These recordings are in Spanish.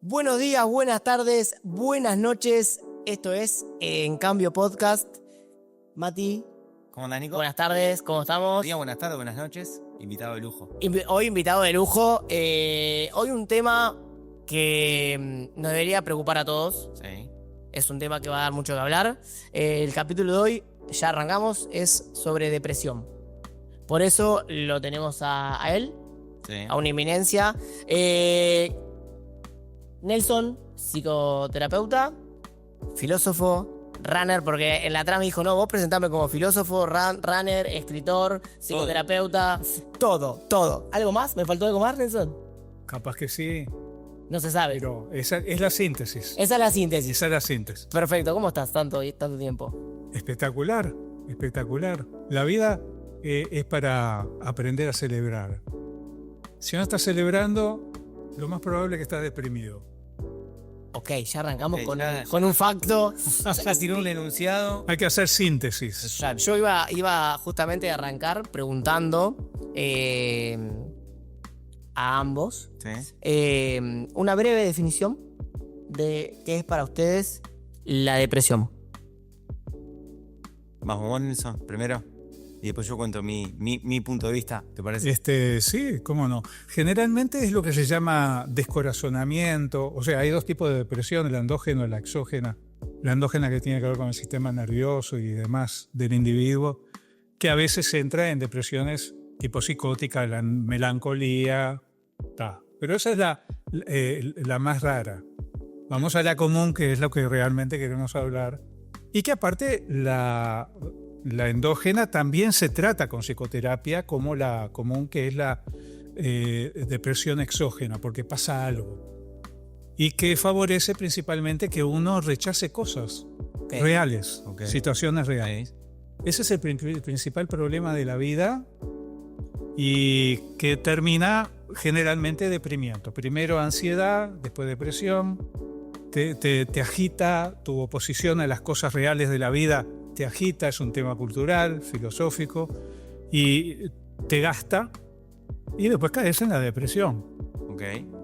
Buenos días, buenas tardes, buenas noches. Esto es En Cambio Podcast. Mati, ¿Cómo andás, Nico? buenas tardes, ¿cómo estamos? Día, buenas tardes, buenas noches. Invitado de lujo. Hoy invitado de lujo. Hoy un tema que nos debería preocupar a todos. Sí. Es un tema que va a dar mucho que hablar. El capítulo de hoy, ya arrancamos, es sobre depresión. Por eso lo tenemos a él, Sí. a una eminencia. Nelson, psicoterapeuta, filósofo, runner, porque en la trama dijo, no, vos presentame como filósofo, runner, escritor, psicoterapeuta, todo. ¿Algo más? ¿Me faltó algo más, Nelson? Capaz que sí, No se sabe. pero esa es la síntesis. Esa es la síntesis. Esa es la síntesis. Perfecto, ¿cómo estás tanto tiempo? Espectacular, espectacular. La vida es para aprender a celebrar. Si no estás celebrando, lo más probable es que estás deprimido. Ok, ya arrancamos Ok, ya. con un facto. Ya tiró un enunciado. Hay que hacer síntesis. Yo iba justamente a arrancar preguntando a ambos Sí. una breve definición de qué es para ustedes la depresión. Vamos, vos, Nelson, primero. Y después yo cuento mi punto de vista, ¿te parece? Sí, cómo no. Generalmente es lo que se llama descorazonamiento. O sea, hay dos tipos de depresión, la endógena y la exógena. La endógena que tiene que ver con el sistema nervioso y demás del individuo, que a veces entra en depresiones tipo psicótica, la melancolía. Pero esa es la más rara. Vamos a la común, que es lo que realmente queremos hablar. Y que aparte la endógena también se trata con psicoterapia como la común, que es la depresión exógena, porque pasa algo. Y que favorece principalmente que uno rechace cosas reales, situaciones reales. Ese es el principal problema de la vida y que termina generalmente deprimiendo. Primero ansiedad, después depresión. Te agita, tu oposición a las cosas reales de la vida te agita, es un tema cultural, filosófico, y te gasta, y después caes en la depresión. Ok.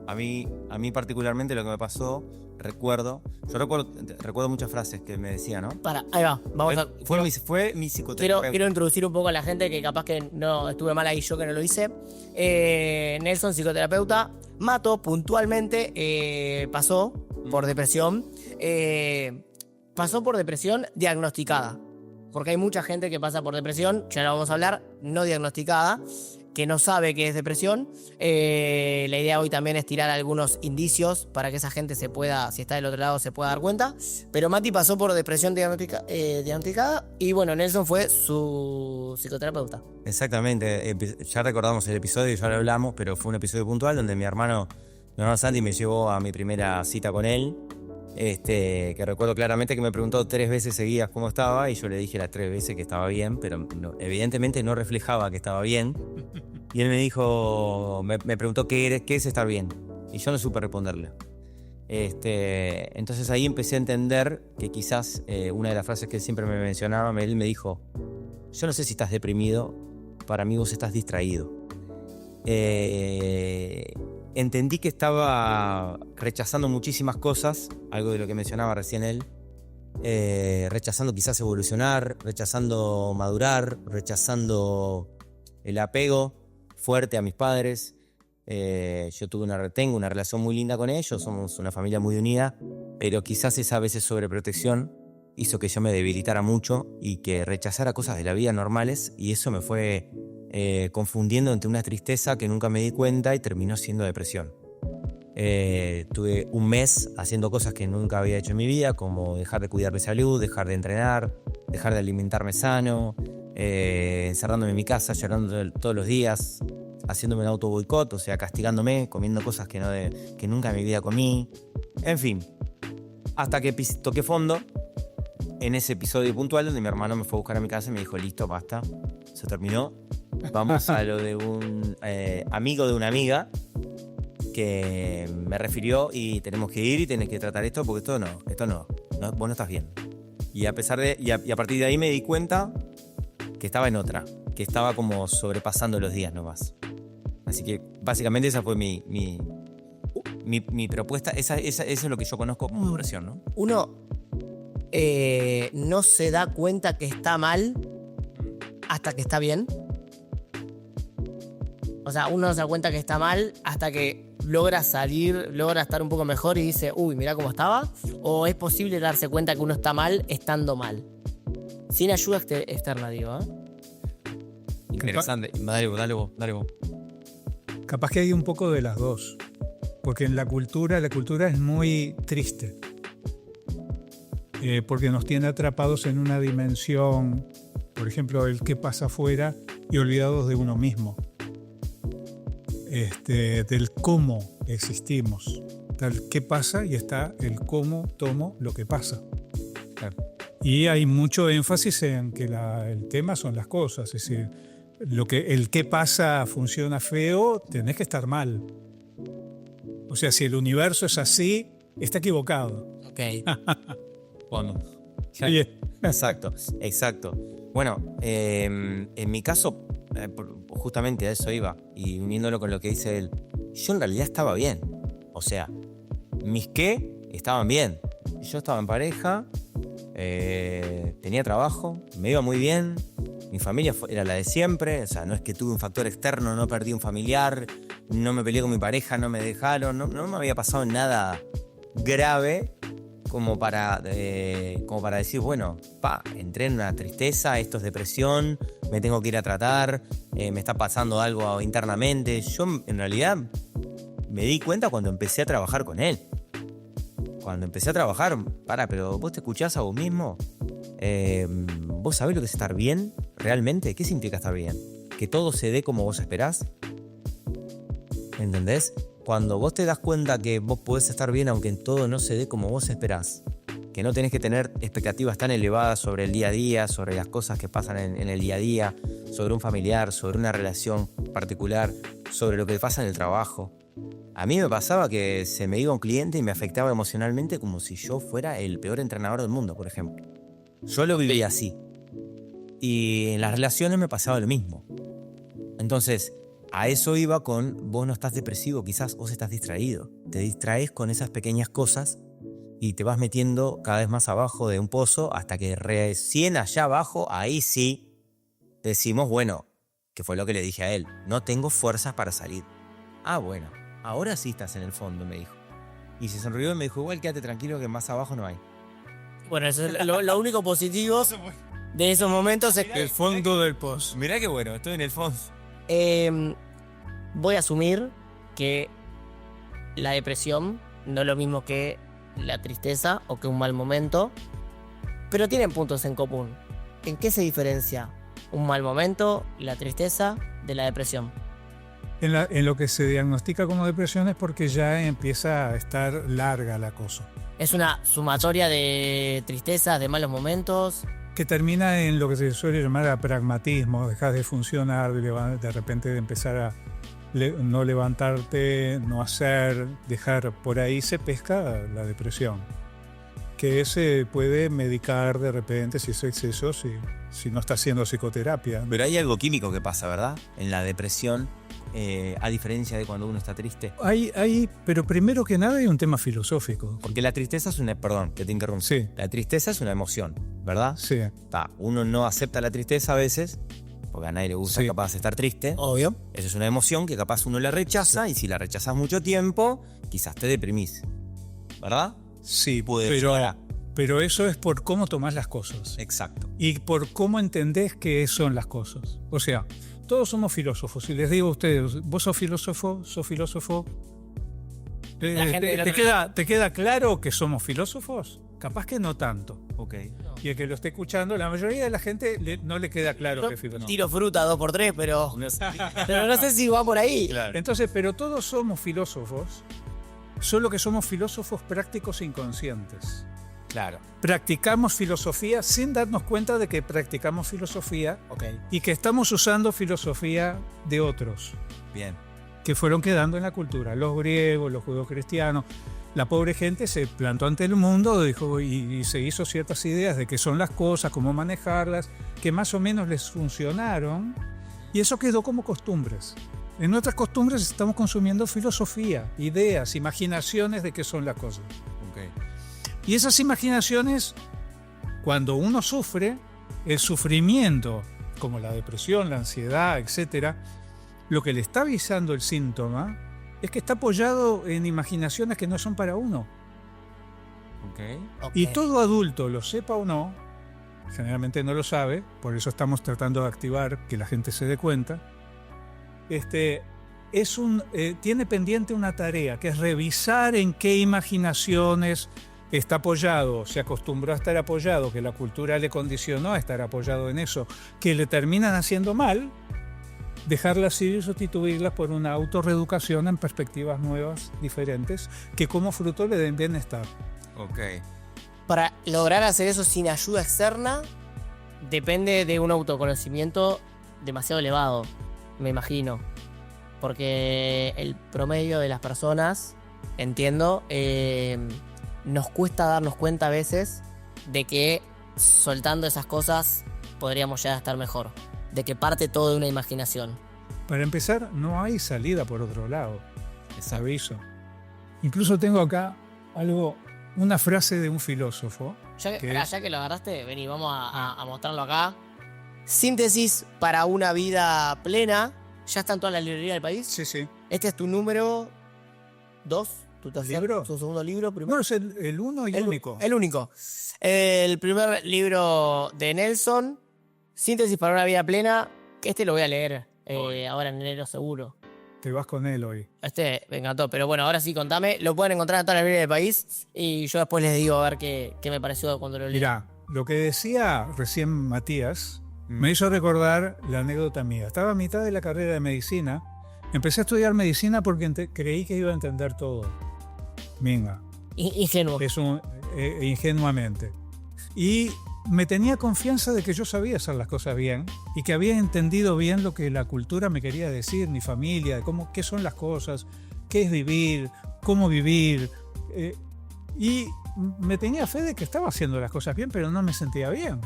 A mí particularmente lo que me pasó, recuerdo muchas frases que me decía, ¿no? Ahí va, vamos a... Fue mi psicoterapeuta. Quiero introducir un poco a la gente que capaz que no estuve mal ahí yo que no lo hice. Nelson, psicoterapeuta. Mato puntualmente pasó por depresión. Pasó por depresión diagnosticada. Porque hay mucha gente que pasa por depresión, ya lo vamos a hablar, no diagnosticada, que no sabe qué es depresión. La idea hoy también es tirar algunos indicios para que esa gente se pueda, si está del otro lado, se pueda dar cuenta. Pero Mati pasó por depresión diagnosticada y bueno, Nelson fue su psicoterapeuta. Exactamente, ya recordamos el episodio, ya lo hablamos, pero fue un episodio puntual donde mi hermano Santi me llevó a mi primera cita con él. Que recuerdo claramente que me preguntó 3 veces seguidas cómo estaba y yo le dije las 3 veces que estaba bien, pero evidentemente no reflejaba que estaba bien. Y él me dijo, me preguntó qué es estar bien y yo no supe responderle. Entonces ahí empecé a entender que quizás una de las frases que él siempre me mencionaba, él me dijo, yo no sé si estás deprimido, para mí vos estás distraído. Entendí que estaba rechazando muchísimas cosas, algo de lo que mencionaba recién él, rechazando quizás evolucionar, rechazando madurar, rechazando el apego fuerte a mis padres. Yo tengo una relación muy linda con ellos, somos una familia muy unida, pero quizás esa a veces sobreprotección hizo que yo me debilitara mucho y que rechazara cosas de la vida normales, y eso me fue confundiendo entre una tristeza que nunca me di cuenta y terminó siendo depresión. Tuve un mes haciendo cosas que nunca había hecho en mi vida, como dejar de cuidar mi salud, dejar de entrenar, dejar de alimentarme sano, encerrándome en mi casa, llorando todos los días, haciéndome un auto boicot, o sea, castigándome, comiendo cosas que nunca en mi vida comí. En fin, hasta que toqué fondo en ese episodio puntual donde mi hermano me fue a buscar a mi casa y me dijo, listo, basta, se terminó. Vamos a lo de un amigo de una amiga que me refirió y tenemos que ir y tenés que tratar esto porque esto no, vos no estás bien. Y a partir de ahí me di cuenta que estaba en otra, que estaba como sobrepasando los días nomás. Así que básicamente esa fue mi Mi propuesta, eso es lo que yo conozco como depresión, ¿no? Uno no se da cuenta que está mal hasta que está bien. O sea, uno no se da cuenta que está mal hasta que logra salir, logra estar un poco mejor y dice, uy, mirá cómo estaba. O es posible darse cuenta que uno está mal estando mal. Sin ayuda externa, digo, ¿eh? Interesante. Dale vos. Capaz que hay un poco de las dos. Porque en la cultura es muy triste. Porque nos tiene atrapados en una dimensión, por ejemplo, el qué pasa afuera y olvidados de uno mismo. Del cómo existimos. Está el qué pasa y está el cómo tomo lo que pasa. Claro. Y hay mucho énfasis en que el tema son las cosas. Es decir, el qué pasa funciona feo, tenés que estar mal. O sea, si el universo es así, está equivocado. Ok. Cuando. Oye, Exacto. Bueno, en mi caso, justamente a eso iba, y uniéndolo con lo que dice él, yo en realidad estaba bien. O sea, mis qué estaban bien. Yo estaba en pareja, tenía trabajo, me iba muy bien, mi familia era la de siempre, o sea, no es que tuve un factor externo, no perdí un familiar, no me peleé con mi pareja, no me dejaron, no me había pasado nada grave como para decir, bueno, entré en una tristeza, esto es depresión, me tengo que ir a tratar, me está pasando algo internamente. Yo en realidad me di cuenta cuando empecé a trabajar con él. Cuando empecé a trabajar, pero ¿vos te escuchás a vos mismo? ¿Vos sabés lo que es estar bien realmente? ¿Qué significa estar bien? ¿Que todo se dé como vos esperás? ¿Entendés? Cuando vos te das cuenta que vos podés estar bien aunque en todo no se dé como vos esperás, que no tenés que tener expectativas tan elevadas sobre el día a día, sobre las cosas que pasan en el día a día, sobre un familiar, sobre una relación particular, sobre lo que pasa en el trabajo. A mí me pasaba que se me iba un cliente y me afectaba emocionalmente como si yo fuera el peor entrenador del mundo, por ejemplo. Yo lo vivía así. Y en las relaciones me pasaba lo mismo. Entonces, a eso iba con, vos no estás depresivo, quizás vos estás distraído. Te distraes con esas pequeñas cosas y te vas metiendo cada vez más abajo de un pozo hasta que recién allá abajo, ahí sí, decimos, bueno, que fue lo que le dije a él, no tengo fuerzas para salir. Ah, bueno, ahora sí estás en el fondo, me dijo. Y se sonrió y me dijo, igual quédate tranquilo que más abajo no hay. Bueno, eso es lo único positivo de esos momentos es que el fondo del pozo. Mirá qué bueno, estoy en el fondo. voy a asumir que la depresión no es lo mismo que la tristeza o que un mal momento, pero tienen puntos en común. ¿En qué se diferencia un mal momento, la tristeza, de la depresión? En lo que se diagnostica como depresión es porque ya empieza a estar larga la cosa. Es una sumatoria de tristezas, de malos momentos. Que termina en lo que se suele llamar apragmatismo, dejas de funcionar, de repente de empezar a no levantarte, no hacer, dejar. Por ahí se pesca la depresión, que se puede medicar de repente si es exceso, si no está haciendo psicoterapia. Pero hay algo químico que pasa, ¿verdad? En la depresión, a diferencia de cuando uno está triste. Pero primero que nada hay un tema filosófico. Porque la tristeza es una... Perdón, que te interrumpo. Sí. La tristeza es una emoción, ¿verdad? Sí. Uno no acepta la tristeza a veces, porque a nadie le gusta capaz estar triste. Obvio. Eso es una emoción que capaz uno la rechaza, y si la rechazas mucho tiempo, quizás te deprimís. ¿Verdad? Sí, Puede pero llegar Pero eso es por cómo tomás las cosas. Exacto. Y por cómo entendés qué son las cosas. O sea, todos somos filósofos. Si les digo a ustedes, ¿vos sos filósofo? ¿Te queda claro que somos filósofos? Capaz que no tanto. Ok. Y el que lo esté escuchando, la mayoría de la gente no le queda claro que es filósofo. Tiro fruta 2x3, pero no sé si va por ahí. Claro. Entonces, pero todos somos filósofos, solo que somos filósofos prácticos e inconscientes. Claro. Practicamos filosofía sin darnos cuenta de que practicamos filosofía y que estamos usando filosofía de otros Bien. que fueron quedando en la cultura. Los griegos, los judeocristianos. La pobre gente se plantó ante el mundo y se hizo ciertas ideas de qué son las cosas, cómo manejarlas, que más o menos les funcionaron, y eso quedó como costumbres. En nuestras costumbres estamos consumiendo filosofía, ideas, imaginaciones de qué son las cosas. Ok. Y esas imaginaciones, cuando uno sufre, el sufrimiento, como la depresión, la ansiedad, etc., lo que le está avisando el síntoma es que está apoyado en imaginaciones que no son para uno. Ok. Ok. Y todo adulto, lo sepa o no, generalmente no lo sabe, por eso estamos tratando de activar que la gente se dé cuenta, tiene pendiente una tarea, que es revisar en qué imaginaciones está apoyado, se acostumbró a estar apoyado, que la cultura le condicionó a estar apoyado en eso, que le terminan haciendo mal, dejarlas ir y sustituirlas por una autorreeducación en perspectivas nuevas, diferentes, que como fruto le den bienestar. Ok. Para lograr hacer eso sin ayuda externa, depende de un autoconocimiento demasiado elevado, me imagino. Porque el promedio de las personas, entiendo, nos cuesta darnos cuenta a veces de que soltando esas cosas podríamos ya estar mejor. De que parte todo de una imaginación. Para empezar, no hay salida por otro lado. Les aviso. Incluso tengo acá una frase de un filósofo. Ya que lo agarraste, vení, vamos a mostrarlo acá. Síntesis para una vida plena. Ya está en toda la librería del país. Sí, sí. Este es tu número 2, tu tercer, ¿Libro? tu segundo libro. Primero. No, es el uno y el único. El único. El primer libro de Nelson, Síntesis para una vida plena. Este lo voy a leer ahora en enero seguro. Te vas con él hoy. Este me encantó, pero bueno, ahora sí contame. Lo pueden encontrar en toda la librería del país y yo después les digo a ver qué me pareció cuando lo leí. Mirá, lo que decía recién Matías me hizo recordar la anécdota mía. Estaba a mitad de la carrera de medicina. Empecé a estudiar medicina porque creí que iba a entender todo. Minga. Ingenuo. Ingenuamente. Y me tenía confianza de que yo sabía hacer las cosas bien y que había entendido bien lo que la cultura me quería decir, mi familia, qué son las cosas, qué es vivir, cómo vivir. Y me tenía fe de que estaba haciendo las cosas bien, pero no me sentía bien.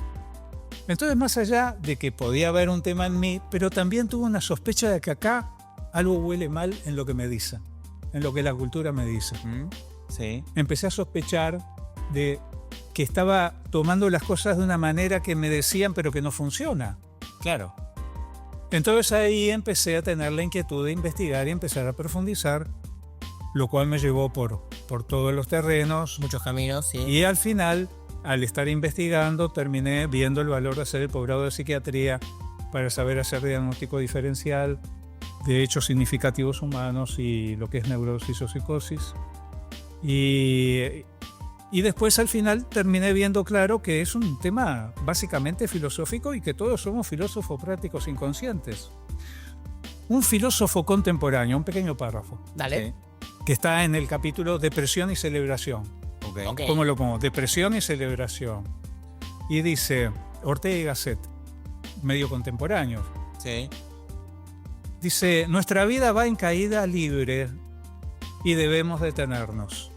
Entonces, más allá de que podía haber un tema en mí, pero también tuve una sospecha de que acá algo huele mal en lo que me dicen, en lo que la cultura me dice. Sí. Empecé a sospechar de que estaba tomando las cosas de una manera que me decían, pero que no funciona. Claro. Entonces ahí empecé a tener la inquietud de investigar y empezar a profundizar, lo cual me llevó por todos los terrenos. Muchos caminos, sí. Y al final, al estar investigando, terminé viendo el valor de hacer el posgrado de psiquiatría para saber hacer diagnóstico diferencial de hechos significativos humanos y lo que es neurosis o psicosis. Y después al final terminé viendo claro que es un tema básicamente filosófico y que todos somos filósofos prácticos inconscientes. Un filósofo contemporáneo, un pequeño párrafo, Dale. que está en el capítulo Depresión y Celebración. Ok. ¿Cómo lo pongo? Depresión y celebración. Y dice, Ortega y Gasset, medio contemporáneo, Sí. dice, nuestra vida va en caída libre y debemos detenernos.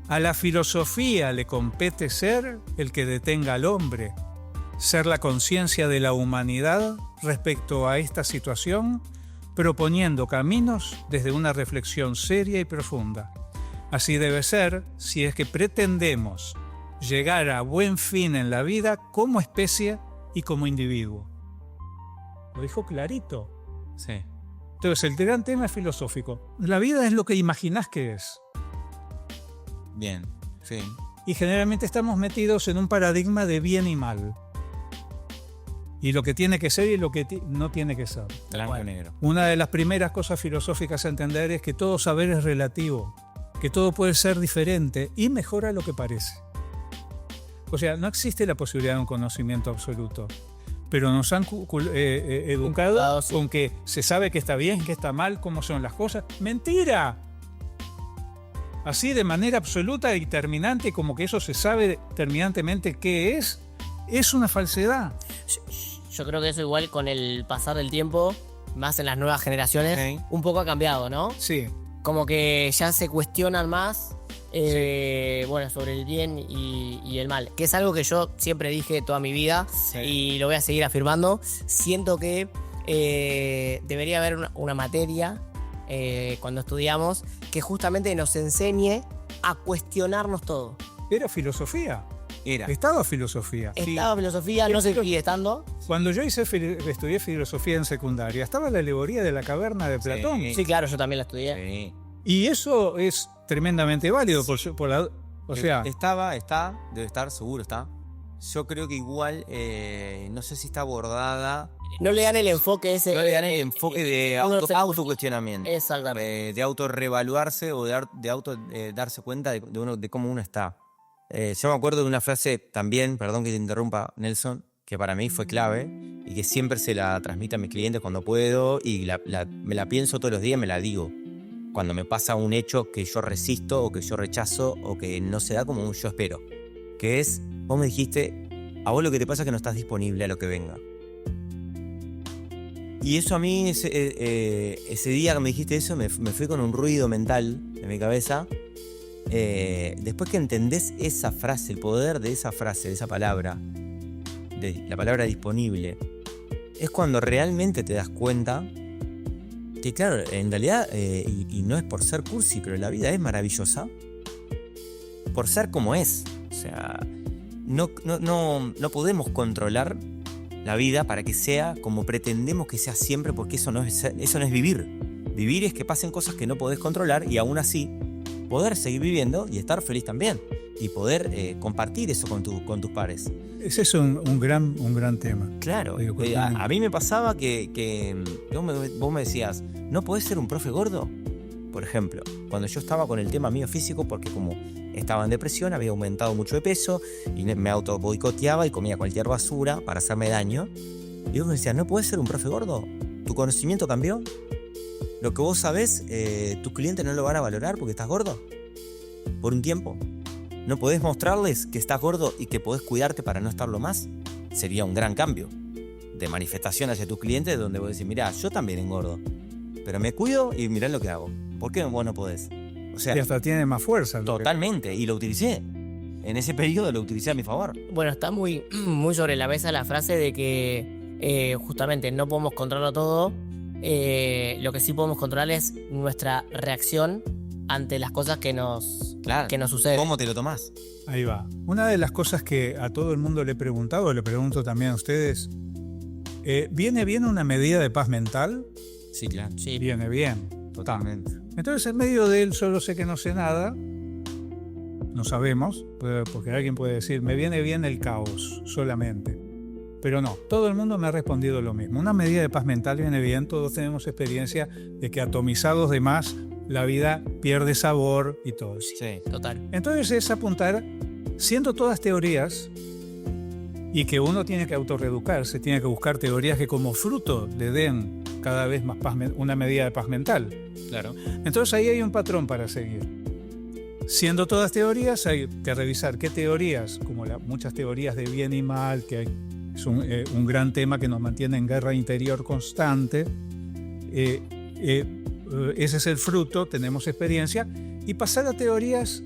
A la filosofía le compete ser el que detenga al hombre, ser la conciencia de la humanidad respecto a esta situación, proponiendo caminos desde una reflexión seria y profunda. Así debe ser si es que pretendemos llegar a buen fin en la vida como especie y como individuo. Lo dijo clarito. Sí. Entonces, el gran tema es filosófico. La vida es lo que imaginás que es. Bien. Sí. Y generalmente estamos metidos en un paradigma de bien y mal. Y lo que tiene que ser y lo que no tiene que ser. Blanco y negro. Una de las primeras cosas filosóficas a entender es que todo saber es relativo, que todo puede ser diferente y mejor a lo que parece. O sea, no existe la posibilidad de un conocimiento absoluto, pero nos han educado Sí. con que se sabe que está bien, que está mal, cómo son las cosas. ¡Mentira! Así de manera absoluta y terminante, como que eso se sabe terminantemente qué es una falsedad. Yo creo que eso igual con el pasar del tiempo, más en las nuevas generaciones, Sí. un poco ha cambiado, ¿no? Sí, Como que ya se cuestionan más, bueno, sobre el bien y el mal. Que es algo que yo siempre dije toda mi vida Sí. y lo voy a seguir afirmando. Siento que debería haber una materia cuando estudiamos que justamente nos enseñe a cuestionarnos todo. Era filosofía. Era. Estaba filosofía. Estaba filosofía, no sé si sigue estando. Cuando yo estudié filosofía en secundaria, estaba la alegoría de la caverna de Platón. Sí, claro, yo también la estudié. Sí. Y eso es tremendamente válido. O sea, Debe estar, seguro está. Yo creo que igual, no sé si está abordada. No le dan el enfoque ese. No le dan el enfoque de autocuestionamiento. Exactamente. De autorrevaluarse o de darse cuenta de cómo uno está. Yo me acuerdo de una frase también, perdón que te interrumpa, Nelson, que para mí fue clave y que siempre se la transmito a mis clientes cuando puedo y me la pienso todos los días, me la digo. Cuando me pasa un hecho que yo resisto o que yo rechazo o que no se da como yo espero. Que es, vos me dijiste, a vos lo que te pasa es que no estás disponible a lo que venga. Y eso a mí, ese día que me dijiste eso, me fui con un ruido mental en mi cabeza. Después que entendés esa frase, el poder de esa frase, de esa palabra, de la palabra disponible, es cuando realmente te das cuenta que, claro, en realidad, y no es por ser cursi, pero la vida es maravillosa por ser como es. O sea, no podemos controlar la vida para que sea como pretendemos que sea siempre, porque eso no es vivir. Vivir es que pasen cosas que no podés controlar y aún así poder seguir viviendo y estar feliz también. Y poder compartir eso con tus pares. ese es un gran tema. Claro. A mí me pasaba que vos me decías, ¿no podés ser un profe gordo? Por ejemplo, cuando yo estaba con el tema mío físico, porque como estaba en depresión, había aumentado mucho de peso y me auto boicoteaba y comía cualquier basura para hacerme daño. Y vos me decías, ¿no podés ser un profe gordo? ¿Tu conocimiento cambió? Lo que vos sabés, tus clientes no lo van a valorar porque estás gordo. Por un tiempo. ¿No podés mostrarles que estás gordo y que podés cuidarte para no estarlo más? Sería un gran cambio de manifestación hacia tus clientes donde vos decís, mirá, yo también engordo, pero me cuido y mirá lo que hago. ¿Por qué vos no podés? O sea, Y hasta tiene más fuerza. totalmente. Y lo utilicé. En ese periodo lo utilicé a mi favor. Bueno, está muy, muy sobre la mesa la frase de que justamente no podemos controlarlo todo. Lo que sí podemos controlar es nuestra reacción ante las cosas que nos suceden. ¿Cómo te lo tomás? Ahí va. Una de las cosas que a todo el mundo le he preguntado, le pregunto también a ustedes, ¿viene bien una medida de paz mental? Sí, claro. Sí. Viene bien. Totalmente. Entonces, en medio de él solo sé que no sé nada, no sabemos, porque alguien puede decir, me viene bien el caos solamente. Pero no, todo el mundo me ha respondido lo mismo. Una medida de paz mental viene bien, todos tenemos experiencia de que atomizados de más, la vida pierde sabor y todo. Sí. Total. Entonces es apuntar, siendo todas teorías, y que uno tiene que autorreeducarse, tiene que buscar teorías que como fruto le den cada vez más paz, una medida de paz mental. Claro. Entonces ahí hay un patrón para seguir. Siendo todas teorías, hay que revisar qué teorías, como muchas teorías de bien y mal, que es un gran tema que nos mantiene en guerra interior constante. Ese es el fruto, tenemos experiencia, y pasar a teorías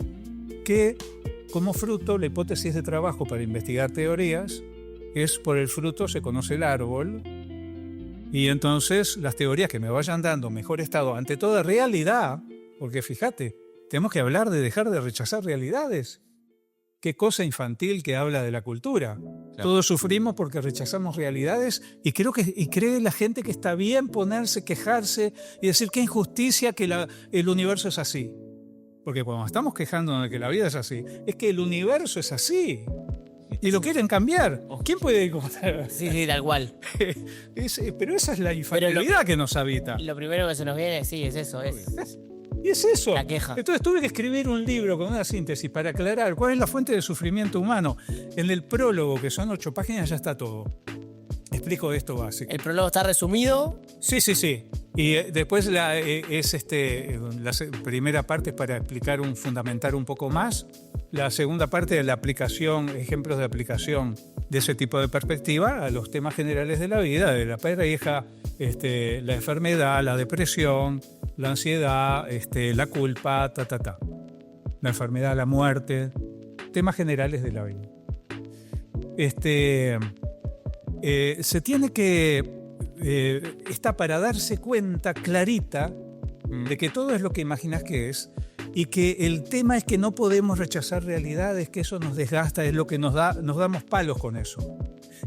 que, como fruto, la hipótesis de trabajo para investigar teorías es por el fruto se conoce el árbol, y entonces las teorías que me vayan dando mejor estado ante toda realidad, porque fíjate, tenemos que hablar de dejar de rechazar realidades. Qué cosa infantil que habla de la cultura. Claro. Todos sufrimos porque rechazamos realidades y cree la gente que está bien ponerse, quejarse y decir qué injusticia que el universo es así. Porque cuando estamos quejándonos de que la vida es así, es que el universo es así. Y lo quieren cambiar. ¿Quién puede encontrar? Sí, tal cual. Pero esa es la infantilidad que nos habita. Lo primero que se nos viene, sí, es eso. Y es eso. La queja. Entonces tuve que escribir un libro con una síntesis para aclarar cuál es la fuente del sufrimiento humano. En el prólogo, que son 8 páginas, ya está todo. Explico esto básico. ¿El prólogo está resumido? Sí. Y después la primera parte es para fundamentar un poco más. La segunda parte de la aplicación, ejemplos de aplicación de ese tipo de perspectiva a los temas generales de la vida, de la pareja, la enfermedad, la depresión, la ansiedad, la culpa, la enfermedad, la muerte, temas generales de la vida. Se tiene que está para darse cuenta clarita de que todo es lo que imaginas que es y que el tema es que no podemos rechazar realidades, que eso nos desgasta, es lo que nos damos palos con eso.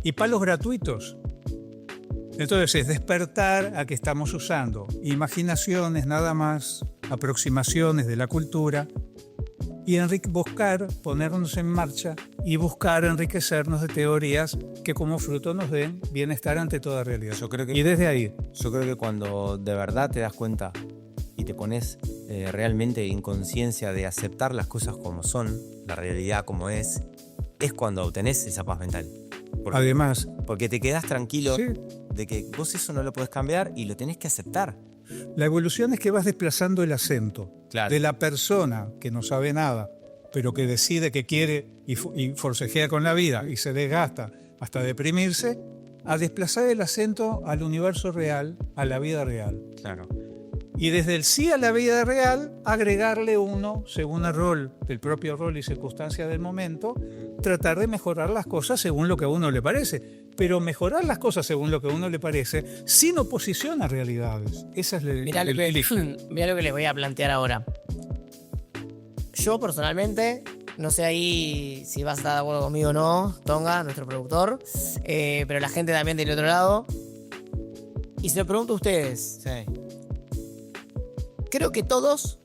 Y palos gratuitos. Entonces es despertar a que estamos usando imaginaciones nada más, aproximaciones de la cultura y buscar ponernos en marcha y buscar enriquecernos de teorías que como fruto nos den bienestar ante toda realidad. Y desde ahí. Yo creo que cuando de verdad te das cuenta y te pones realmente en conciencia de aceptar las cosas como son, la realidad como es cuando obtenés esa paz mental. Además, Porque te quedás tranquilo sí, de que vos eso no lo podés cambiar y lo tenés que aceptar. la evolución es que vas desplazando el acento de la persona que no sabe nada, pero que decide que quiere y forcejea con la vida y se desgasta hasta deprimirse, a desplazar el acento al universo real, a la vida real. Claro. Y desde el sí a la vida real, agregarle uno, según el rol, el propio rol y circunstancia del momento, tratar de mejorar las cosas según lo que a uno le parece. Pero mejorar las cosas según lo que a uno le parece, sin oposición a realidades. Esa es Mirá lo que les voy a plantear ahora. Yo personalmente, no sé ahí si vas a estar de acuerdo conmigo o no, Tonga, nuestro productor, pero la gente también del otro lado. Y se lo pregunto a ustedes. Sí. Creo que todos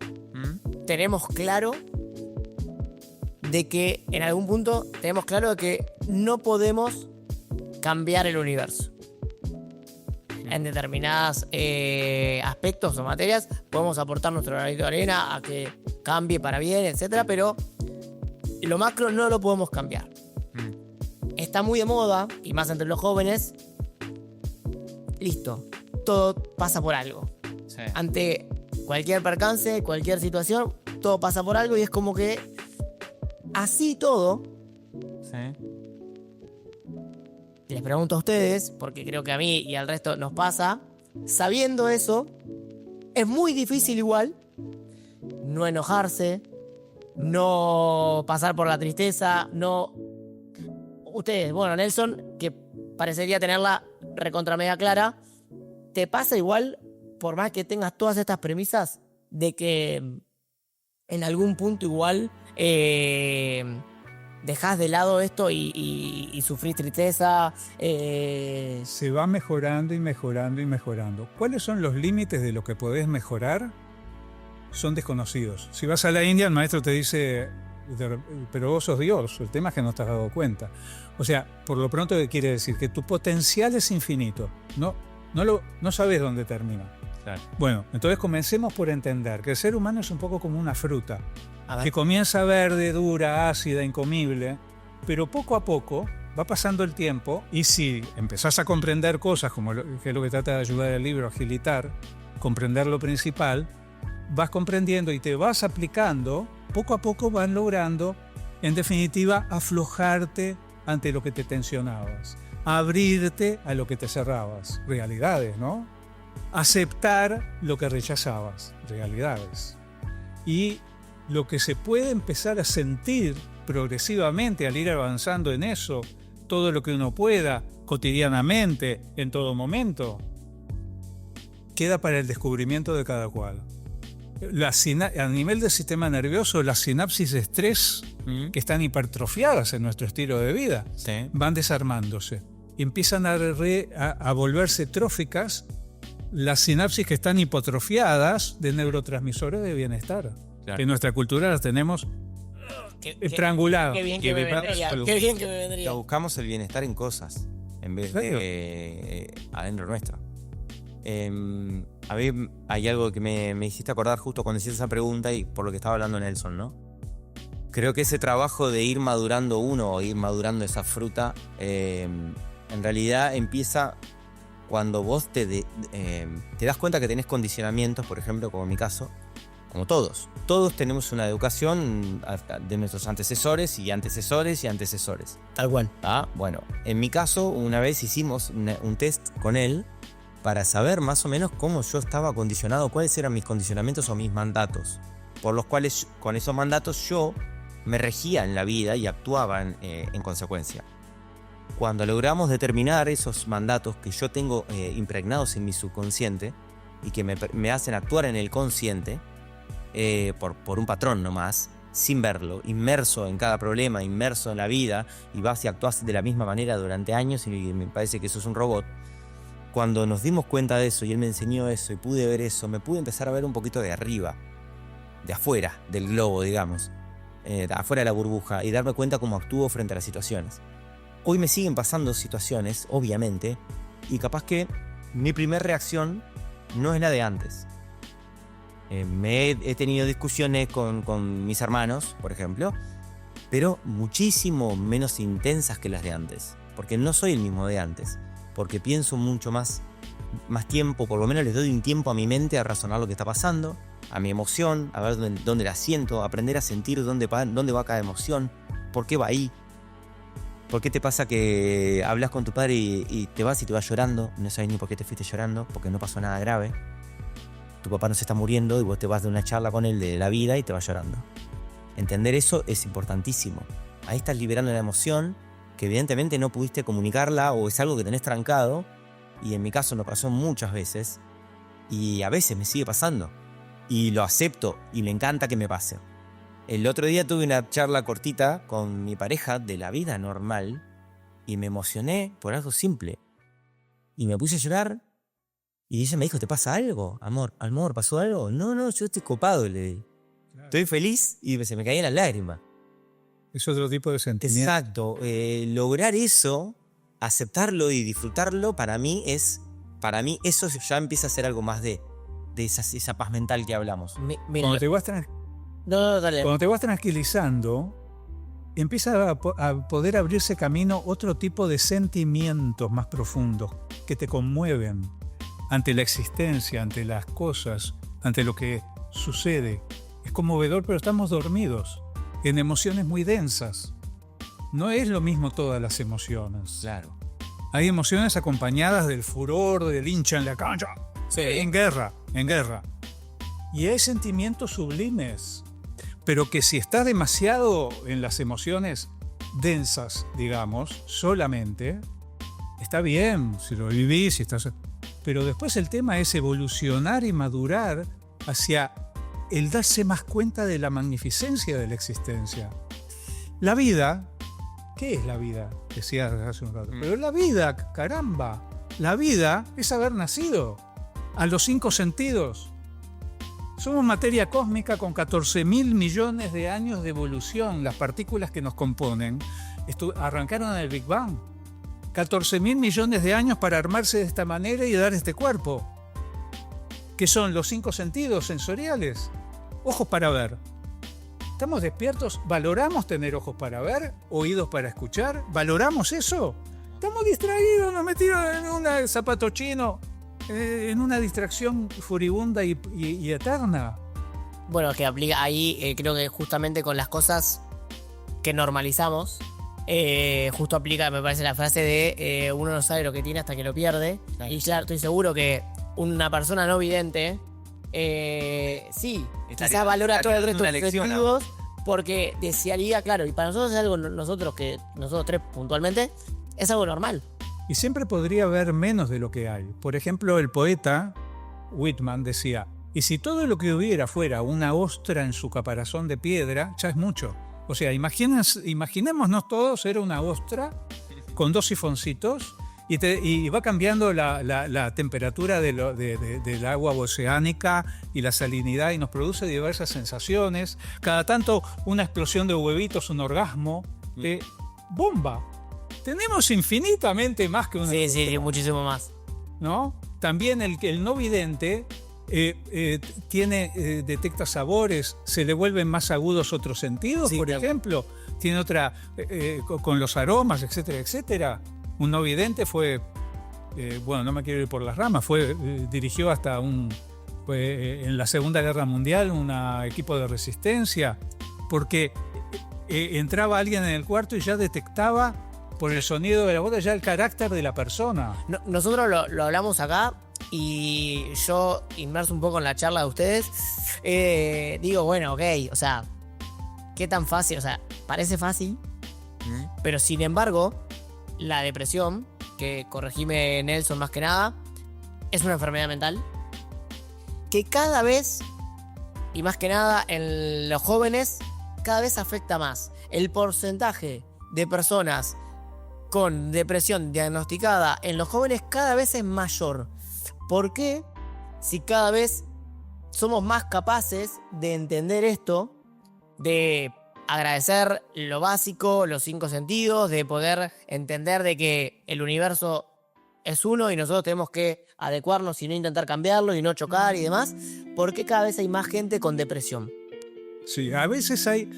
tenemos claro de que en algún punto tenemos claro de que no podemos cambiar el universo. En determinados aspectos o materias podemos aportar nuestro granito de arena a que cambie para bien, etcétera, pero lo macro no lo podemos cambiar. Está muy de moda, y más entre los jóvenes. Listo, todo pasa por algo. Sí. Ante cualquier percance, cualquier situación, todo pasa por algo y es como que así todo. Sí. Les pregunto a ustedes, porque creo que a mí y al resto nos pasa, sabiendo eso, es muy difícil igual no enojarse, no pasar por la tristeza, no... Ustedes, bueno, Nelson, que parecería tenerla recontra media clara, ¿te pasa igual, por más que tengas todas estas premisas, de que en algún punto igual dejás de lado esto y sufrís tristeza? Se va mejorando y mejorando y mejorando. ¿Cuáles son los límites de lo que podés mejorar? Son desconocidos. Si vas a la India, el maestro te dice, pero vos sos Dios, el tema es que no te has dado cuenta. O sea, por lo pronto, ¿qué quiere decir? Que tu potencial es infinito. No sabes dónde termina. Claro. Bueno, entonces comencemos por entender que el ser humano es un poco como una fruta, que comienza verde, dura, ácida, incomible, pero poco a poco va pasando el tiempo y si empezás a comprender cosas, como que es lo que trata de ayudar el libro a agilitar, comprender lo principal, vas comprendiendo y te vas aplicando, poco a poco van logrando, en definitiva, aflojarte ante lo que te tensionabas, abrirte a lo que te cerrabas, realidades, ¿no? Aceptar lo que rechazabas, realidades. Y lo que se puede empezar a sentir progresivamente al ir avanzando en eso, todo lo que uno pueda, cotidianamente, en todo momento, queda para el descubrimiento de cada cual. A nivel del sistema nervioso, las sinapsis de estrés que están hipertrofiadas en nuestro estilo de vida van desarmándose. Empiezan a volverse tróficas las sinapsis que están hipotrofiadas de neurotransmisores de bienestar. Claro. En nuestra cultura las tenemos estranguladas. Qué bien que me vendría. Buscamos el bienestar en cosas en vez de adentro nuestro. A mí hay algo que me hiciste acordar justo cuando hiciste esa pregunta y por lo que estaba hablando Nelson, ¿no? Creo que ese trabajo de ir madurando uno o ir madurando esa fruta en realidad empieza cuando vos te das cuenta que tenés condicionamientos, por ejemplo, como en mi caso, como todos. Todos tenemos una educación de nuestros antecesores y antecesores y antecesores. Tal cual. Bueno, en mi caso, una vez hicimos un test con él para saber más o menos cómo yo estaba condicionado, cuáles eran mis condicionamientos o mis mandatos, por los cuales con esos mandatos yo me regía en la vida y actuaba en consecuencia. cuando logramos determinar esos mandatos que yo tengo impregnados en mi subconsciente y que me hacen actuar en el consciente, por un patrón nomás, sin verlo, inmerso en cada problema, inmerso en la vida, y vas y actúas de la misma manera durante años y me parece que eso es un robot. Cuando nos dimos cuenta de eso y él me enseñó eso y pude ver eso, me pude empezar a ver un poquito de arriba, de afuera del globo, digamos, de afuera de la burbuja, y darme cuenta cómo actúo frente a las situaciones. Hoy me siguen pasando situaciones, obviamente, y capaz que mi primera reacción no es la de antes. He tenido discusiones con mis hermanos, por ejemplo, pero muchísimo menos intensas que las de antes, porque no soy el mismo de antes, porque pienso mucho más tiempo, por lo menos les doy un tiempo a mi mente a razonar lo que está pasando, a mi emoción, a ver dónde la siento, aprender a sentir dónde va cada emoción, por qué va ahí. ¿Por qué te pasa que hablas con tu padre y te vas llorando? No sabes ni por qué te fuiste llorando, porque no pasó nada grave. Tu papá no se está muriendo y vos te vas de una charla con él de la vida y te vas llorando. Entender eso es importantísimo. Ahí estás liberando la emoción que evidentemente no pudiste comunicarla o es algo que tenés trancado, y en mi caso me pasó muchas veces y a veces me sigue pasando y lo acepto y me encanta que me pase. El otro día tuve una charla cortita con mi pareja de la vida normal y me emocioné por algo simple y me puse a llorar. Y ella me dijo, ¿te pasa algo? Amor, ¿pasó algo? No, yo estoy copado, le di. Claro. Estoy feliz y se me caían las lágrimas. Es otro tipo de sentimiento. Exacto. Lograr eso, aceptarlo y disfrutarlo, para mí eso ya empieza a ser algo más de esa paz mental que hablamos. Cuando te vas dale. Cuando te vas tranquilizando, empieza a poder abrirse camino otro tipo de sentimientos más profundos que te conmueven ante la existencia, ante las cosas, ante lo que sucede. Es conmovedor, pero estamos dormidos en emociones muy densas. No es lo mismo todas las emociones. Claro. Hay emociones acompañadas del furor, del hincha en la cancha, Sí. en guerra. Y hay sentimientos sublimes, pero que si estás demasiado en las emociones densas, digamos, solamente, está bien si lo vivís, si estás... Pero después el tema es evolucionar y madurar hacia el darse más cuenta de la magnificencia de la existencia. La vida, ¿qué es la vida? Decías hace un rato. Pero la vida, caramba, la vida es haber nacido a los 5 sentidos. Somos materia cósmica con 14.000 millones de años de evolución. Las partículas que nos componen arrancaron en el Big Bang. 14.000 millones de años para armarse de esta manera y dar este cuerpo. ¿Qué son los 5 sentidos sensoriales? Ojos para ver. ¿Estamos despiertos? ¿Valoramos tener ojos para ver? ¿Oídos para escuchar? ¿Valoramos eso? Estamos distraídos, nos metimos en un zapato chino, en una distracción furibunda y eterna. Bueno, que aplica ahí, creo que justamente con las cosas que normalizamos, justo aplica, me parece, la frase de uno no sabe lo que tiene hasta que lo pierde. Y claro, estoy seguro que una persona no vidente, sí, quizás valora todo el resto de los sentidos, porque desearía, claro, y para nosotros es algo, nosotros tres puntualmente, es algo normal. Y siempre podría haber menos de lo que hay. Por ejemplo, el poeta Whitman decía, y si todo lo que hubiera fuera una ostra en su caparazón de piedra, ya es mucho. O sea, imaginémonos todos, era una ostra con 2 sifoncitos y va cambiando la temperatura del agua oceánica y la salinidad y nos produce diversas sensaciones. Cada tanto una explosión de huevitos, un orgasmo, ¡bomba! Tenemos infinitamente más que una... Sí, muchísimo más. ¿No? También el no vidente detecta sabores, se le vuelven más agudos otros sentidos, sí, por claro. ejemplo, tiene otra, con los aromas, etcétera, etcétera. Un no vidente fue, bueno, no me quiero ir por las ramas, dirigió hasta en la Segunda Guerra Mundial un equipo de resistencia, porque entraba alguien en el cuarto y ya detectaba por el sonido de la voz ya el carácter de la persona. Nosotros lo hablamos acá. Y yo, inmerso un poco en la charla de ustedes, digo, bueno, ok, o sea, ¿qué tan fácil? O sea, parece fácil, pero sin embargo, la depresión, que corregime Nelson más que nada, es una enfermedad mental que cada vez, y más que nada en los jóvenes, cada vez afecta más. El porcentaje de personas con depresión diagnosticada en los jóvenes cada vez es mayor. ¿Por qué? Si cada vez somos más capaces de entender esto, de agradecer lo básico, los 5 sentidos, de poder entender de que el universo es uno y nosotros tenemos que adecuarnos y no intentar cambiarlo y no chocar y demás, ¿por qué cada vez hay más gente con depresión? Sí, a veces hay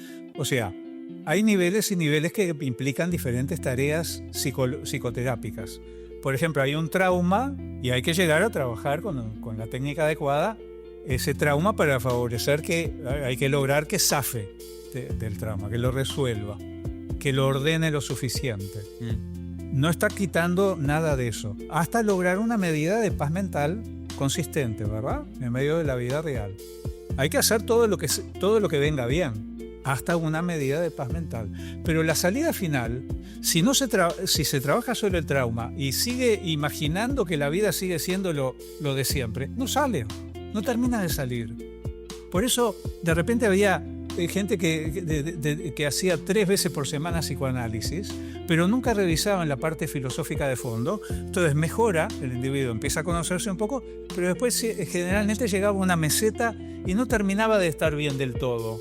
niveles y niveles que implican diferentes tareas psicoterápicas. Por ejemplo, hay un trauma y hay que llegar a trabajar con la técnica adecuada ese trauma para favorecer hay que lograr que zafe del trauma, que lo resuelva, que lo ordene lo suficiente. No está quitando nada de eso, hasta lograr una medida de paz mental consistente, ¿verdad? En medio de la vida real. Hay que hacer todo lo que venga bien, hasta una medida de paz mental. Pero la salida final, si se trabaja sobre el trauma y sigue imaginando que la vida sigue siendo lo de siempre, no sale, no termina de salir. Por eso, de repente había gente que hacía 3 veces por semana psicoanálisis, pero nunca revisaban la parte filosófica de fondo. Entonces mejora, el individuo empieza a conocerse un poco, pero después generalmente llegaba a una meseta y no terminaba de estar bien del todo.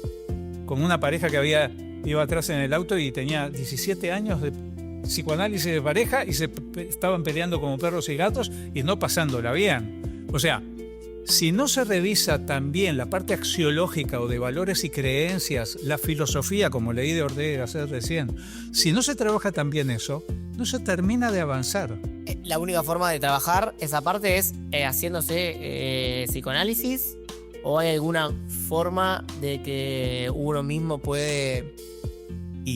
Como una pareja que iba atrás en el auto y tenía 17 años de psicoanálisis de pareja y se estaban peleando como perros y gatos y no pasándola bien. O sea, si no se revisa también la parte axiológica o de valores y creencias, la filosofía, como leí de Ortega hace recién, si no se trabaja también eso, no se termina de avanzar. La única forma de trabajar esa parte es haciéndose psicoanálisis, o hay alguna forma de que uno mismo puede...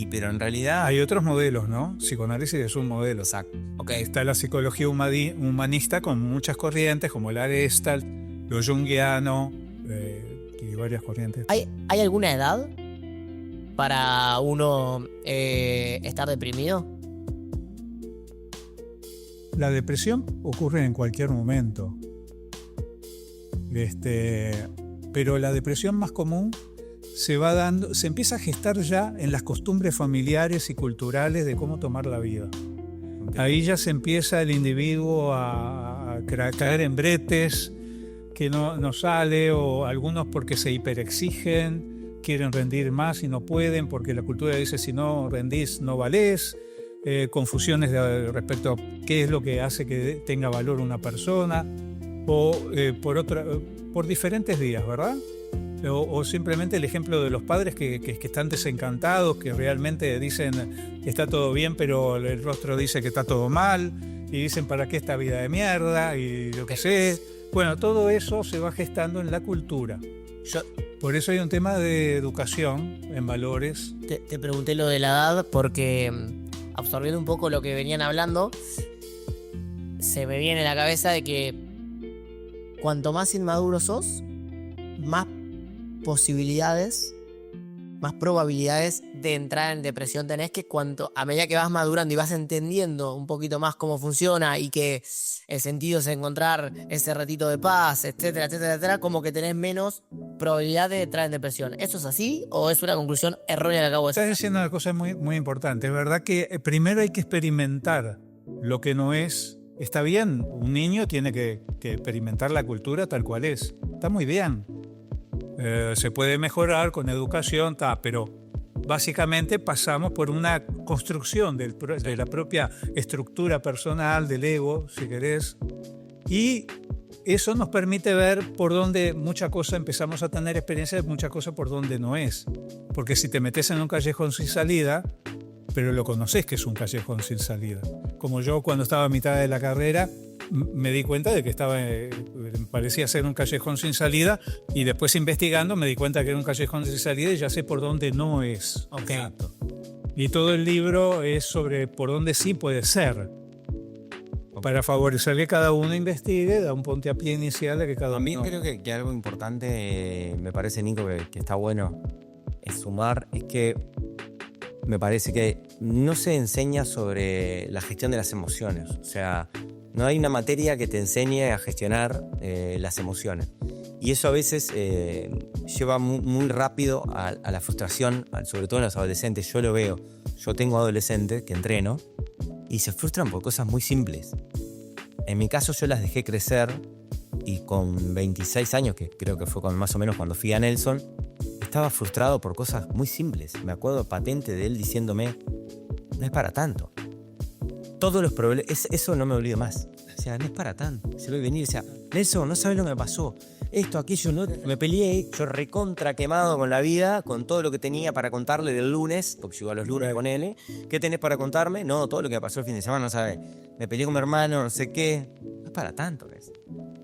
Pero en realidad... Hay otros modelos, ¿no? Psicoanálisis es un modelo. Exacto. Okay. Está la psicología humanista con muchas corrientes, como el Gestalt, lo junguiano y varias corrientes. ¿Hay alguna edad para uno estar deprimido? La depresión ocurre en cualquier momento. Pero la depresión más común se empieza a gestar ya en las costumbres familiares y culturales de cómo tomar la vida. Ahí ya se empieza el individuo a caer en bretes que no sale, o algunos porque se hiperexigen, quieren rendir más y no pueden porque la cultura dice si no rendís no valés, confusiones respecto a qué es lo que hace que tenga valor una persona, o por diferentes vías, ¿verdad? O simplemente el ejemplo de los padres que están desencantados, que realmente dicen que está todo bien, pero el rostro dice que está todo mal, y dicen ¿para qué esta vida de mierda? Y lo que sé. Bueno, todo eso se va gestando en la cultura. Por eso hay un tema de educación en valores. Te pregunté lo de la edad porque, absorbiendo un poco lo que venían hablando, se me viene a la cabeza de que cuanto más inmaduro sos, más posibilidades, más probabilidades de entrar en depresión tenés, que a medida que vas madurando y vas entendiendo un poquito más cómo funciona y que el sentido es encontrar ese ratito de paz, etcétera, etcétera, etcétera, como que tenés menos probabilidad de entrar en depresión. ¿Eso es así o es una conclusión errónea que acabo de hacer? Estás diciendo una cosa muy, muy importante. Es verdad que primero hay que experimentar lo que no es. Está bien, un niño tiene que experimentar la cultura tal cual es. Está muy bien. Se puede mejorar con educación, pero básicamente pasamos por una construcción de la propia estructura personal, del ego, si querés, y eso nos permite ver por dónde mucha cosa empezamos a tener experiencia de mucha cosa por dónde no es. Porque si te metes en un callejón sin salida, pero lo conoces que es un callejón sin salida. Como yo cuando estaba a mitad de la carrera, me di cuenta de que parecía ser un callejón sin salida, y después investigando me di cuenta que era un callejón sin salida y ya sé por dónde no es. Okay. Y todo el libro es sobre por dónde sí puede ser, para favorecer que cada uno investigue, da un puntapié inicial de que cada uno... También creo que algo importante, me parece, Nico, que está bueno es sumar, es que me parece que no se enseña sobre la gestión de las emociones. O sea, no hay una materia que te enseñe a gestionar las emociones. Y eso a veces lleva muy rápido a la frustración, sobre todo en los adolescentes. Yo lo veo. Yo tengo adolescentes que entreno y se frustran por cosas muy simples. En mi caso yo las dejé crecer y con 26 años, que creo que fue más o menos cuando fui a Nelson, estaba frustrado por cosas muy simples. Me acuerdo patente de él diciéndome, no es para tanto. Todos los problemas, eso no me olvido más. O sea, no es para tanto. Se lo venir y decía, Nelson, no sabes lo que me pasó. Esto, aquello, no, me peleé, yo recontra quemado con la vida, con todo lo que tenía para contarle del lunes, porque yo iba a los lunes con él. ¿Qué tenés para contarme? No, todo lo que pasó el fin de semana, no sabes. Me peleé con mi hermano, no sé qué. No es para tanto, ¿ves?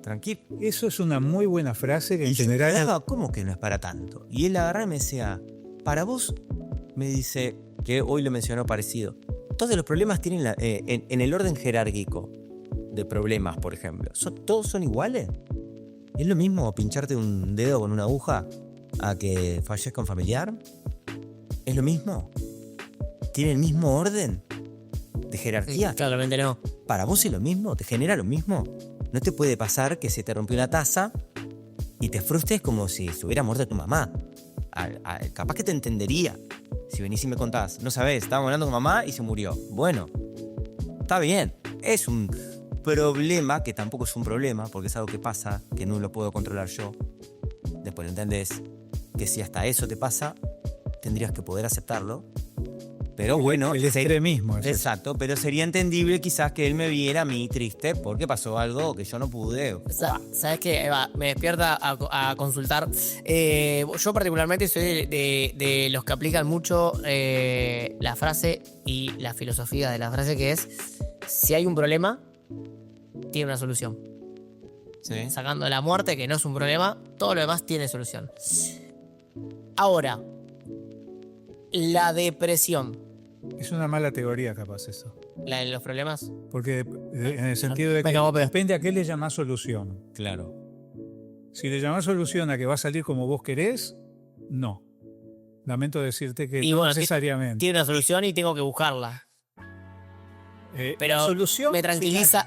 Tranquilo. Eso es una muy buena frase que en general... ¿Cómo que no es para tanto? Y él agarraba y me decía, para vos, me dice, que hoy lo mencionó parecido, todos los problemas tienen en el orden jerárquico de problemas, por ejemplo, ¿todos son iguales? ¿Es lo mismo pincharte un dedo con una aguja a que fallezca un familiar? ¿Es lo mismo? ¿Tiene el mismo orden de jerarquía? Claramente no. ¿Para vos es lo mismo? ¿Te genera lo mismo? No te puede pasar que se te rompió una taza y te frustres como si se hubiera muerto tu mamá. Capaz que te entendería si venís y me contás. No sabés, estábamos hablando con mamá y se murió. Bueno, está bien. Es un problema que tampoco es un problema porque es algo que pasa, que no lo puedo controlar yo. Después entendés que si hasta eso te pasa, tendrías que poder aceptarlo. Pero bueno, el extremismo. Exacto, pero sería entendible quizás que él me viera a mí triste porque pasó algo que yo no pude. ¿Sabes qué, Eva? Me despierta a consultar. Yo particularmente soy de los que aplican mucho la frase y la filosofía de la frase, que es, si hay un problema, tiene una solución. ¿Sí? Sacando la muerte, que no es un problema, todo lo demás tiene solución. Ahora, la depresión. Es una mala teoría, capaz, eso. ¿La de los problemas? Porque en el sentido de que depende a qué le llamás solución. Claro. Si le llamás solución a que va a salir como vos querés, no. Lamento decirte que no necesariamente. Tiene una solución y tengo que buscarla. Pero la solución me tranquiliza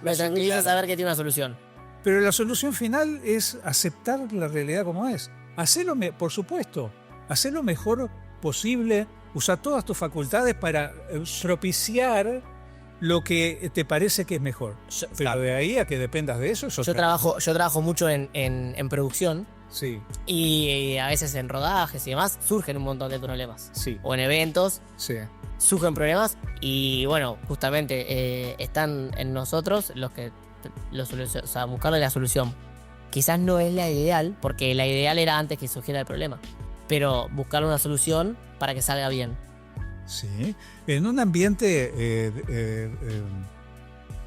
saber que tiene una solución. Pero la solución final es aceptar la realidad como es. Por supuesto, hacer lo mejor posible, usa todas tus facultades para propiciar lo que te parece que es mejor. Pero de ahí a que dependas de eso, yo trabajo mucho en producción. Sí. Y a veces en rodajes y demás surgen un montón de problemas. Sí. O en eventos. Sí. Surgen problemas y bueno, justamente están en nosotros los que buscarle la solución. Quizás no es la ideal, porque la ideal era antes que surgiera el problema, pero buscar una solución para que salga bien. Sí, en un ambiente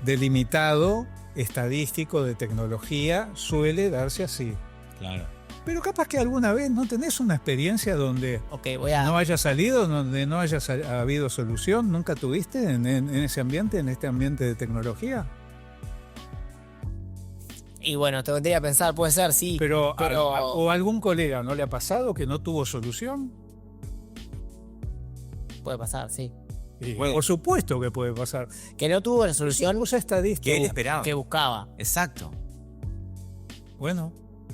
delimitado, estadístico, de tecnología, suele darse así. Claro. Pero capaz que alguna vez no tenés una experiencia donde no haya salido, donde no haya habido solución. ¿Nunca tuviste en ese ambiente, en este ambiente de tecnología? Y bueno, te vendría a pensar, puede ser, sí. Pero ¿o algún colega no le ha pasado que no tuvo solución? Puede pasar, sí. Bueno, por supuesto que puede pasar. Que no tuvo la solución usa estadística que él esperaba, que buscaba. Exacto. Bueno,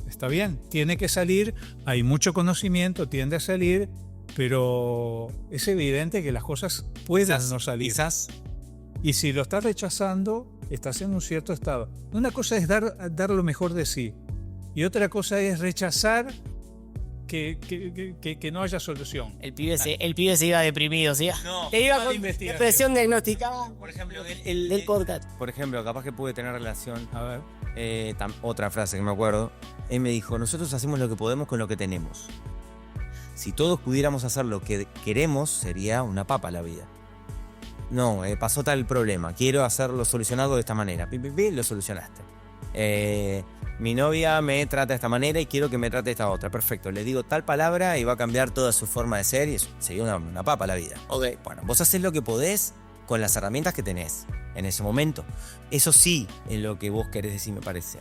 está bien, tiene que salir, hay mucho conocimiento, tiende a salir, pero es evidente que las cosas pueden no salir. Quizás. Y si lo estás rechazando, estás en un cierto estado. Una cosa es dar lo mejor de sí, y otra cosa es rechazar que no haya solución. El pibe se iba deprimido, ¿sí? No, te iba con depresión diagnosticada. Por ejemplo, del podcast. Por ejemplo, capaz que puede tener relación. A ver. Otra frase que me acuerdo. Él me dijo, nosotros hacemos lo que podemos con lo que tenemos. Si todos pudiéramos hacer lo que queremos, sería una papa la vida. No, pasó tal problema, quiero hacerlo solucionado de esta manera. Lo solucionaste. Mi novia me trata de esta manera y quiero que me trate de esta otra. Perfecto, le digo tal palabra y va a cambiar toda su forma de ser y sería una papa la vida. Ok. Bueno, vos hacés lo que podés con las herramientas que tenés en ese momento. Eso sí es lo que vos querés decir, me parece.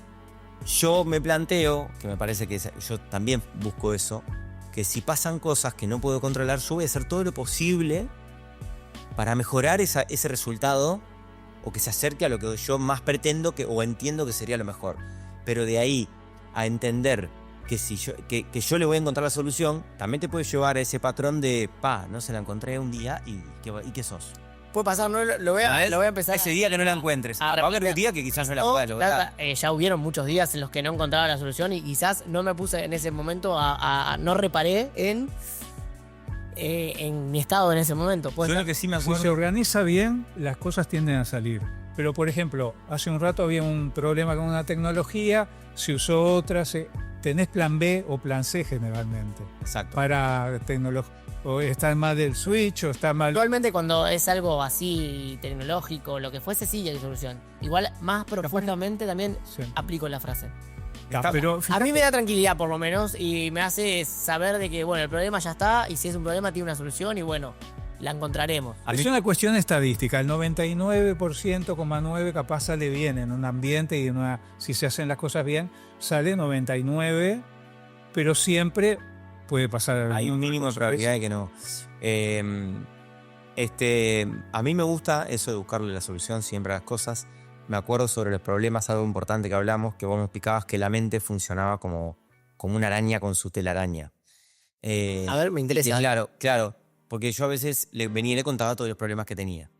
Yo me planteo, que me parece que yo también busco eso, que si pasan cosas que no puedo controlar, yo voy a hacer todo lo posible para mejorar ese resultado o que se acerque a lo que yo más pretendo o entiendo que sería lo mejor. Pero de ahí a entender que que yo le voy a encontrar la solución, también te puede llevar a ese patrón de, no se la encontré un día y ¿qué sos? Puede pasar, no lo voy a empezar. Ese día que no la encuentres. Va a haber un día que quizás no la puedas lograr. Ya hubieron muchos días en los que no encontraba la solución y quizás no me puse en ese momento no reparé en mi estado en ese momento. Yo lo que sí me Si acuerdo. se organiza bien, las cosas tienden a salir. Pero, por ejemplo, hace un rato había un problema con una tecnología, se usó otra, tenés plan B o plan C generalmente. Exacto. Para tecnología. O está mal del switch, o está mal. Actualmente cuando es algo así tecnológico, lo que fuese, sí hay solución. Igual más profundamente también Sí. aplico la frase. Pero A mí me da tranquilidad por lo menos y me hace saber de que bueno, el problema ya está y si es un problema tiene una solución y bueno, la encontraremos. es una cuestión estadística. El 99,9% capaz sale bien en un ambiente y si se hacen las cosas bien, sale 99%, pero siempre puede pasar. Hay un mínimo de probabilidad de que no. A mí me gusta eso de buscarle la solución siempre a las cosas. Me acuerdo sobre los problemas, algo importante que hablamos, que vos me explicabas que la mente funcionaba como una araña con su telaraña. A ver, me interesa. Claro, porque yo a veces venía y le contaba todos los problemas que tenía.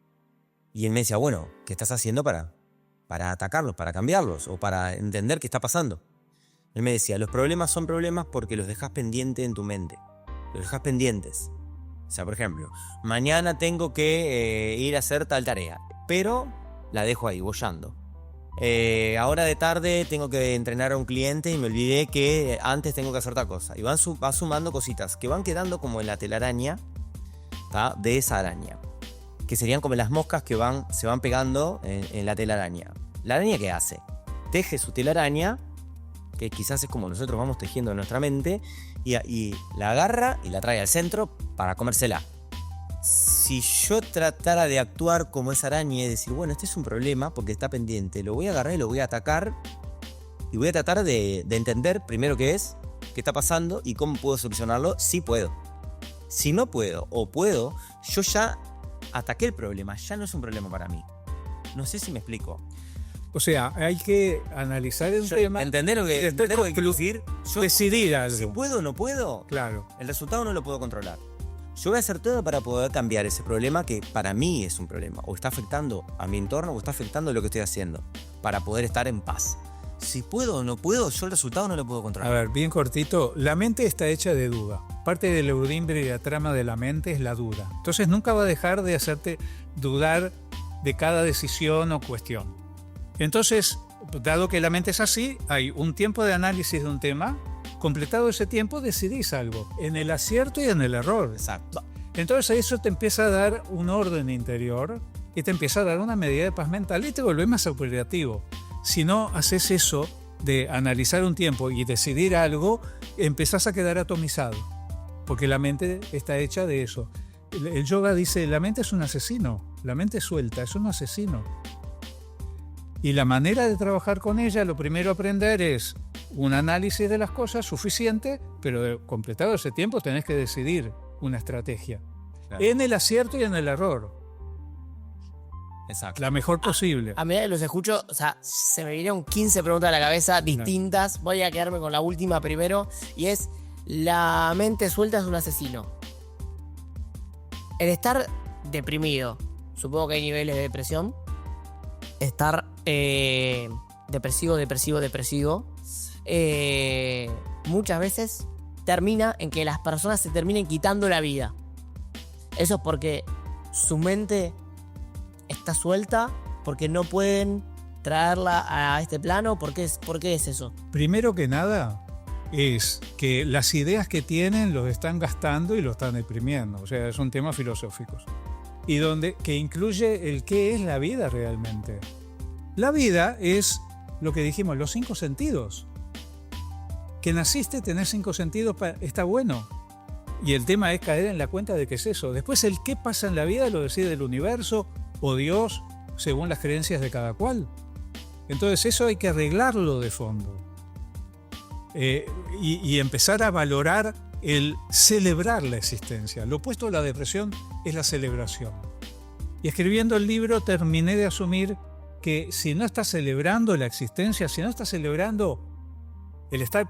Y él me decía, bueno, ¿qué estás haciendo para atacarlos, para cambiarlos o para entender qué está pasando? Él me decía, los problemas son problemas porque los dejas pendientes en tu mente. Los dejas pendientes. O sea, por ejemplo, mañana tengo que ir a hacer tal tarea, pero la dejo ahí, boyando. Ahora de tarde tengo que entrenar a un cliente y me olvidé que antes tengo que hacer tal cosa. Y va sumando cositas que van quedando como en la telaraña, ¿tá? De esa araña. Que serían como las moscas que se van pegando en la telaraña. ¿La araña qué hace? Teje su telaraña, que quizás es como nosotros vamos tejiendo en nuestra mente, y la agarra y la trae al centro para comérsela. Si yo tratara de actuar como esa araña y decir, bueno, este es un problema porque está pendiente, lo voy a agarrar y lo voy a atacar y voy a tratar de entender primero qué está pasando y cómo puedo solucionarlo, si puedo. Si no puedo o puedo, yo ya ataqué el problema, ya no es un problema para mí. No sé si me explico. O sea, hay que analizar el tema. ¿Entender lo que quiero decir? Yo Decidir si algo. puedo o no puedo, Claro. el resultado no lo puedo controlar. Yo voy a hacer todo para poder cambiar ese problema que para mí es un problema. O está afectando a mi entorno o está afectando lo que estoy haciendo. Para poder estar en paz. Si puedo o no puedo, yo el resultado no lo puedo A controlar. ver, bien cortito. La mente está hecha de duda. Parte del eurimbre y la trama de la mente es la duda. Entonces nunca va a dejar de hacerte dudar de cada decisión o cuestión. Entonces, dado que la mente es así, hay un tiempo de análisis de un tema. Completado ese tiempo, decidís algo, en el acierto y en el error. Exacto. Entonces eso te empieza a dar un orden interior y te empieza a dar una medida de paz mental y te vuelve más operativo. Si no haces eso de analizar un tiempo y decidir algo, empezás a quedar atomizado, porque la mente está hecha de eso. El yoga dice, la mente es un asesino, la mente suelta, es un asesino. Y la manera de trabajar con ella, lo primero a aprender es un análisis de las cosas suficiente, pero completado ese tiempo tenés que decidir una estrategia. Claro. En el acierto y en el error. Exacto. La mejor posible. A medida que los escucho, o sea, se me vinieron 15 preguntas a la cabeza distintas. Voy a quedarme con la última primero. Y es, la mente suelta es un asesino. El estar deprimido, supongo que hay niveles de depresión. Estar depresivo, muchas veces termina en que las personas se terminen quitando la vida. Eso es porque su mente está suelta, porque no pueden traerla a este plano. ¿Por qué es eso? Primero que nada, es que las ideas que tienen los están gastando y los están deprimiendo. O sea, son temas filosóficos. Y que incluye el qué es la vida realmente. La vida es lo que dijimos, los 5 sentidos. Que naciste, tenés 5 sentidos, está bueno. Y el tema es caer en la cuenta de qué es eso. Después el qué pasa en la vida lo decide el universo o Dios, según las creencias de cada cual. Entonces eso hay que arreglarlo de fondo. Y empezar a valorar el celebrar la existencia. Lo opuesto a la depresión es la celebración. Y escribiendo el libro terminé de asumir que si no estás celebrando la existencia, si no estás celebrando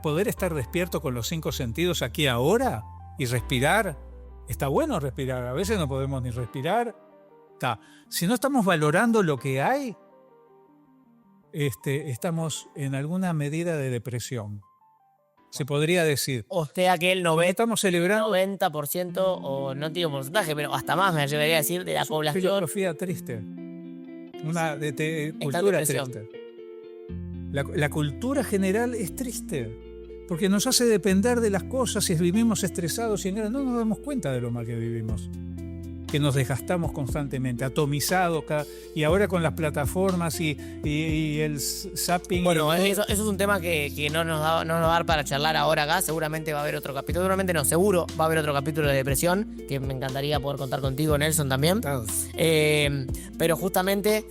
poder estar despierto con los 5 sentidos aquí ahora y respirar, está bueno respirar, a veces no podemos ni respirar. Si no estamos valorando lo que hay, estamos en alguna medida de depresión. Se podría decir. O sea que el Estamos celebrando 90%, o no tiene un porcentaje, pero hasta más me llegaría a decir, de la población. filosofía triste. Una cultura depresión. triste. La cultura general es triste, porque nos hace depender de las cosas y vivimos estresados y no nos damos cuenta de lo mal que vivimos, que nos desgastamos constantemente, atomizados, y ahora con las plataformas y el zapping. Bueno, eso es un tema que no nos va a dar para charlar ahora acá. Seguramente va a haber otro capítulo, seguramente no, seguro va a haber otro capítulo de depresión, que me encantaría poder contar contigo, Nelson, también. Pero justamente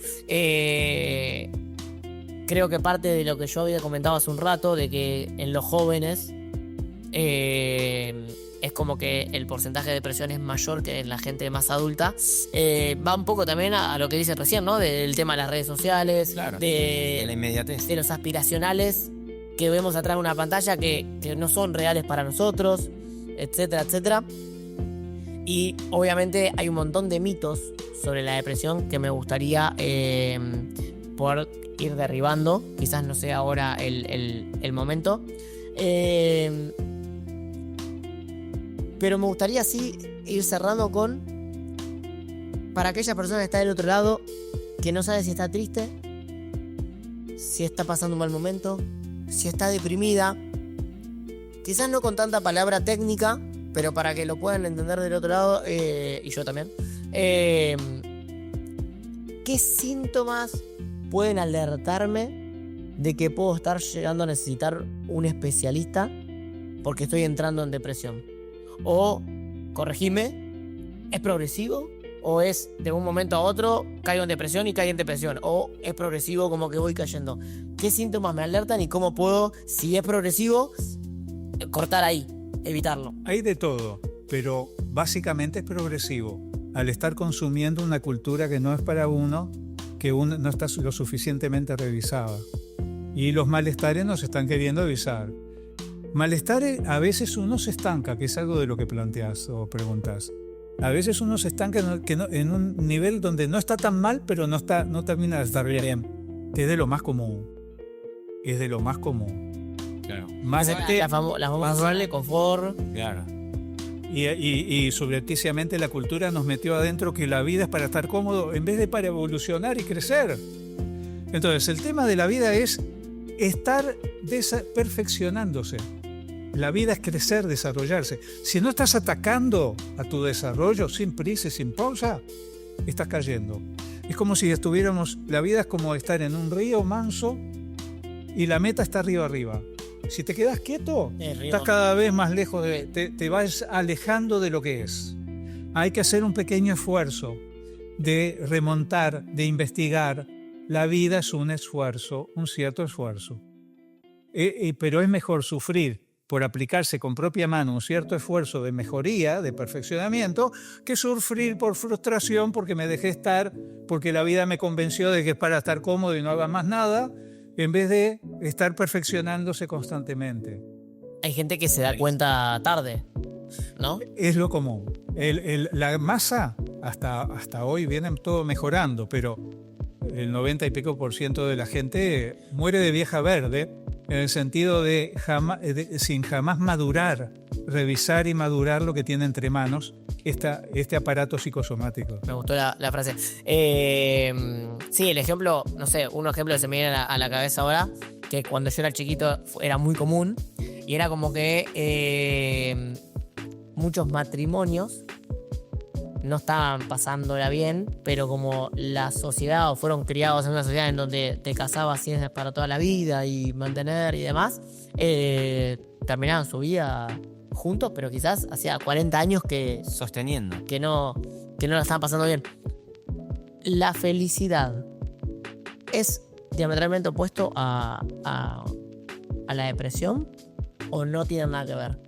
creo que parte de lo que yo había comentado hace un rato, de que en los jóvenes es como que el porcentaje de depresión es mayor que en la gente más adulta, va un poco también a lo que dice recién, ¿no? Del tema de las redes sociales, Claro, de de la inmediatez. los aspiracionales que vemos atrás de una pantalla que no son reales para nosotros, etcétera, etcétera. Y obviamente hay un montón de mitos sobre la depresión que me gustaría poder ir derribando. Quizás no sea ahora el momento. Pero me gustaría así ir cerrando con, para aquella persona que está del otro lado, que no sabe si está triste, si está pasando un mal momento, si está deprimida, quizás no con tanta palabra técnica, pero para que lo puedan entender del otro lado, y yo también, ¿qué síntomas pueden alertarme de que puedo estar llegando a necesitar un especialista porque estoy entrando en depresión? O, corregime, ¿es progresivo? ¿O es de un momento a otro caigo en depresión y caigo en depresión? ¿O es progresivo como que voy cayendo? ¿Qué síntomas me alertan y cómo puedo, si es progresivo, cortar ahí, evitarlo? Hay de todo, pero básicamente es progresivo. Al estar consumiendo una cultura que no es para uno, que uno no está lo suficientemente revisada. Y los malestares nos están queriendo avisar. Malestares, a veces uno se estanca, que es algo de lo que planteas o preguntas. A veces uno se estanca en un nivel donde no está tan mal, pero no termina de estar bien. Es de lo más común. Es de lo más común. Claro. Más La famosa zona de confort. Claro. Y subrepticiamente la cultura nos metió adentro que la vida es para estar cómodo en vez de para evolucionar y crecer. Entonces, el tema de la vida es estar perfeccionándose. La vida es crecer, desarrollarse. Si no estás atacando a tu desarrollo sin prisa y sin pausa, estás cayendo. Es como si la vida es como estar en un río manso y la meta está arriba. Si te quedas quieto, estás cada vez más lejos, te vas alejando de lo que es. Hay que hacer un pequeño esfuerzo de remontar, de investigar. La vida es un esfuerzo, un cierto esfuerzo. Pero es mejor sufrir por aplicarse con propia mano un cierto esfuerzo de mejoría, de perfeccionamiento, que sufrir por frustración porque me dejé estar, porque la vida me convenció de que es para estar cómodo y no haga más nada, en vez de estar perfeccionándose constantemente. Hay gente que se da cuenta tarde, ¿no? Es lo común. La masa, hasta hoy viene todo mejorando, pero el 90 y pico % de la gente muere de vieja verde, en el sentido de sin jamás madurar, revisar y madurar lo que tiene entre manos este aparato psicosomático. Me gustó la frase. Sí, el ejemplo, no sé, un ejemplo que se me viene a la cabeza ahora, que cuando yo era chiquito era muy común, y era como que muchos matrimonios no estaban pasándola bien, pero como la sociedad, o fueron criados en una sociedad en donde te casabas y es para toda la vida y mantener y demás, terminaban su vida juntos, pero quizás hacía 40 años Sosteniendo. que no la estaban pasando bien. La felicidad es diametralmente opuesto a la depresión, o no tiene nada que ver.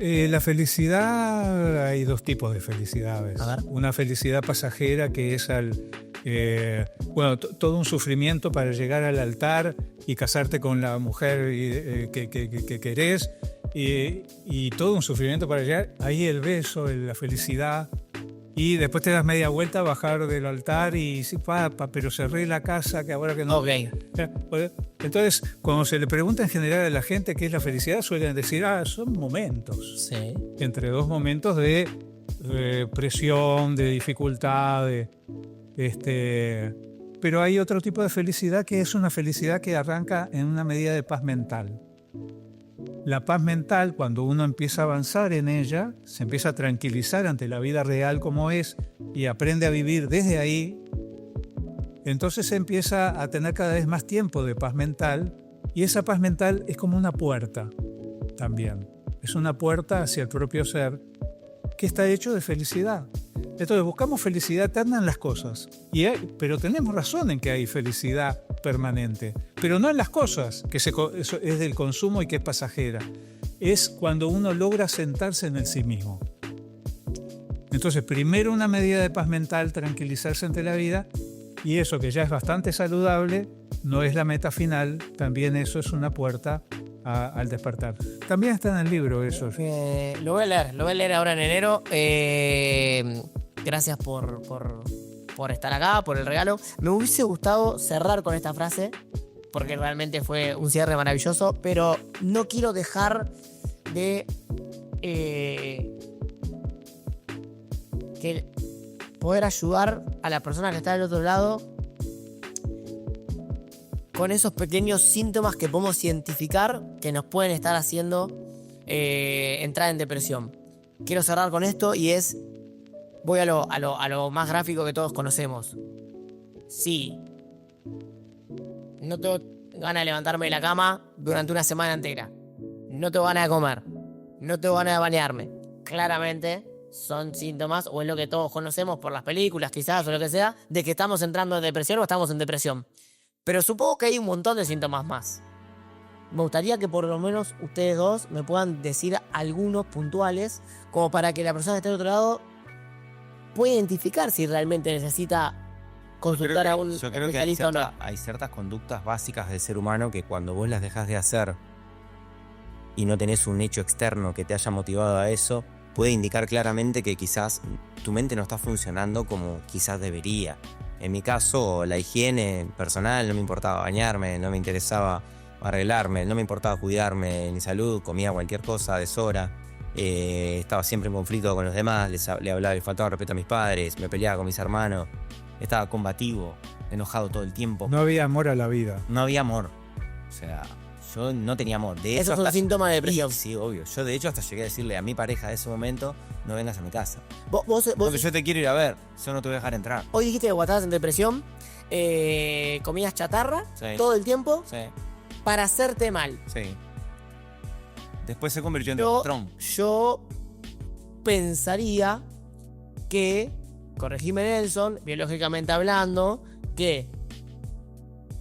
La felicidad, hay dos tipos de felicidades. A ver. Una felicidad pasajera que es todo un sufrimiento para llegar al altar y casarte con la mujer que querés, y todo un sufrimiento para llegar. Ahí el beso, la felicidad. Y después te das media vuelta, bajar del altar y sí, pero cerré la casa, que ahora que no. Ok. Entonces, cuando se le pregunta en general a la gente qué es la felicidad, suelen decir, son momentos. Sí. Entre dos momentos de presión, de dificultad, pero hay otro tipo de felicidad que es una felicidad que arranca en una medida de paz mental. La paz mental, cuando uno empieza a avanzar en ella, se empieza a tranquilizar ante la vida real como es y aprende a vivir desde ahí, entonces se empieza a tener cada vez más tiempo de paz mental, y esa paz mental es como una puerta también. Es una puerta hacia el propio ser que está hecho de felicidad. Entonces buscamos felicidad eterna en las cosas, pero tenemos razón en que hay felicidad permanente, pero no en las cosas, que eso es del consumo y que es pasajera. Es cuando uno logra sentarse en el sí mismo. Entonces, primero una medida de paz mental, tranquilizarse ante la vida, y eso que ya es bastante saludable, no es la meta final, también eso es una puerta al despertar. También está en el libro eso. Lo voy a leer ahora en enero. Gracias por estar acá, por el regalo. Me hubiese gustado cerrar con esta frase, porque realmente fue un cierre maravilloso, pero no quiero dejar de que poder ayudar a la persona que está del otro lado con esos pequeños síntomas que podemos identificar que nos pueden estar haciendo entrar en depresión. Quiero cerrar con esto y voy a lo más gráfico que todos conocemos. Sí, no tengo ganas de levantarme de la cama durante una semana entera. No tengo ganas de comer. No tengo ganas de bañarme. Claramente son síntomas, o es lo que todos conocemos por las películas quizás o lo que sea, de que estamos entrando en depresión o estamos en depresión. Pero supongo que hay un montón de síntomas más. Me gustaría que por lo menos ustedes dos me puedan decir algunos puntuales, como para que la persona que está del otro lado pueda identificar si realmente necesita consultar a un Yo creo que especialista o no. hay ciertas conductas básicas del ser humano que cuando vos las dejas de hacer y no tenés un hecho externo que te haya motivado a eso, puede indicar claramente que quizás tu mente no está funcionando como quizás debería. En mi caso, la higiene personal, no me importaba bañarme, no me interesaba arreglarme, no me importaba cuidarme mi salud, comía cualquier cosa a deshora, estaba siempre en conflicto con los demás, le hablaba y faltaba respeto a mis padres, me peleaba con mis hermanos, estaba combativo, enojado todo el tiempo. No había amor a la vida. No había amor. O sea, yo no tenía amor. De Eso hecho, es un síntoma de depresión. Sí, obvio. Yo de hecho hasta llegué a decirle a mi pareja de ese momento, no vengas a mi casa. Vos Porque yo te quiero ir a ver, yo no te voy a dejar entrar. hoy dijiste que estabas en depresión, comías chatarra Sí. todo el tiempo Sí, para hacerte mal. sí. Después se convirtió en Yo, patrón. yo pensaría que, corregime Nelson, biológicamente hablando, que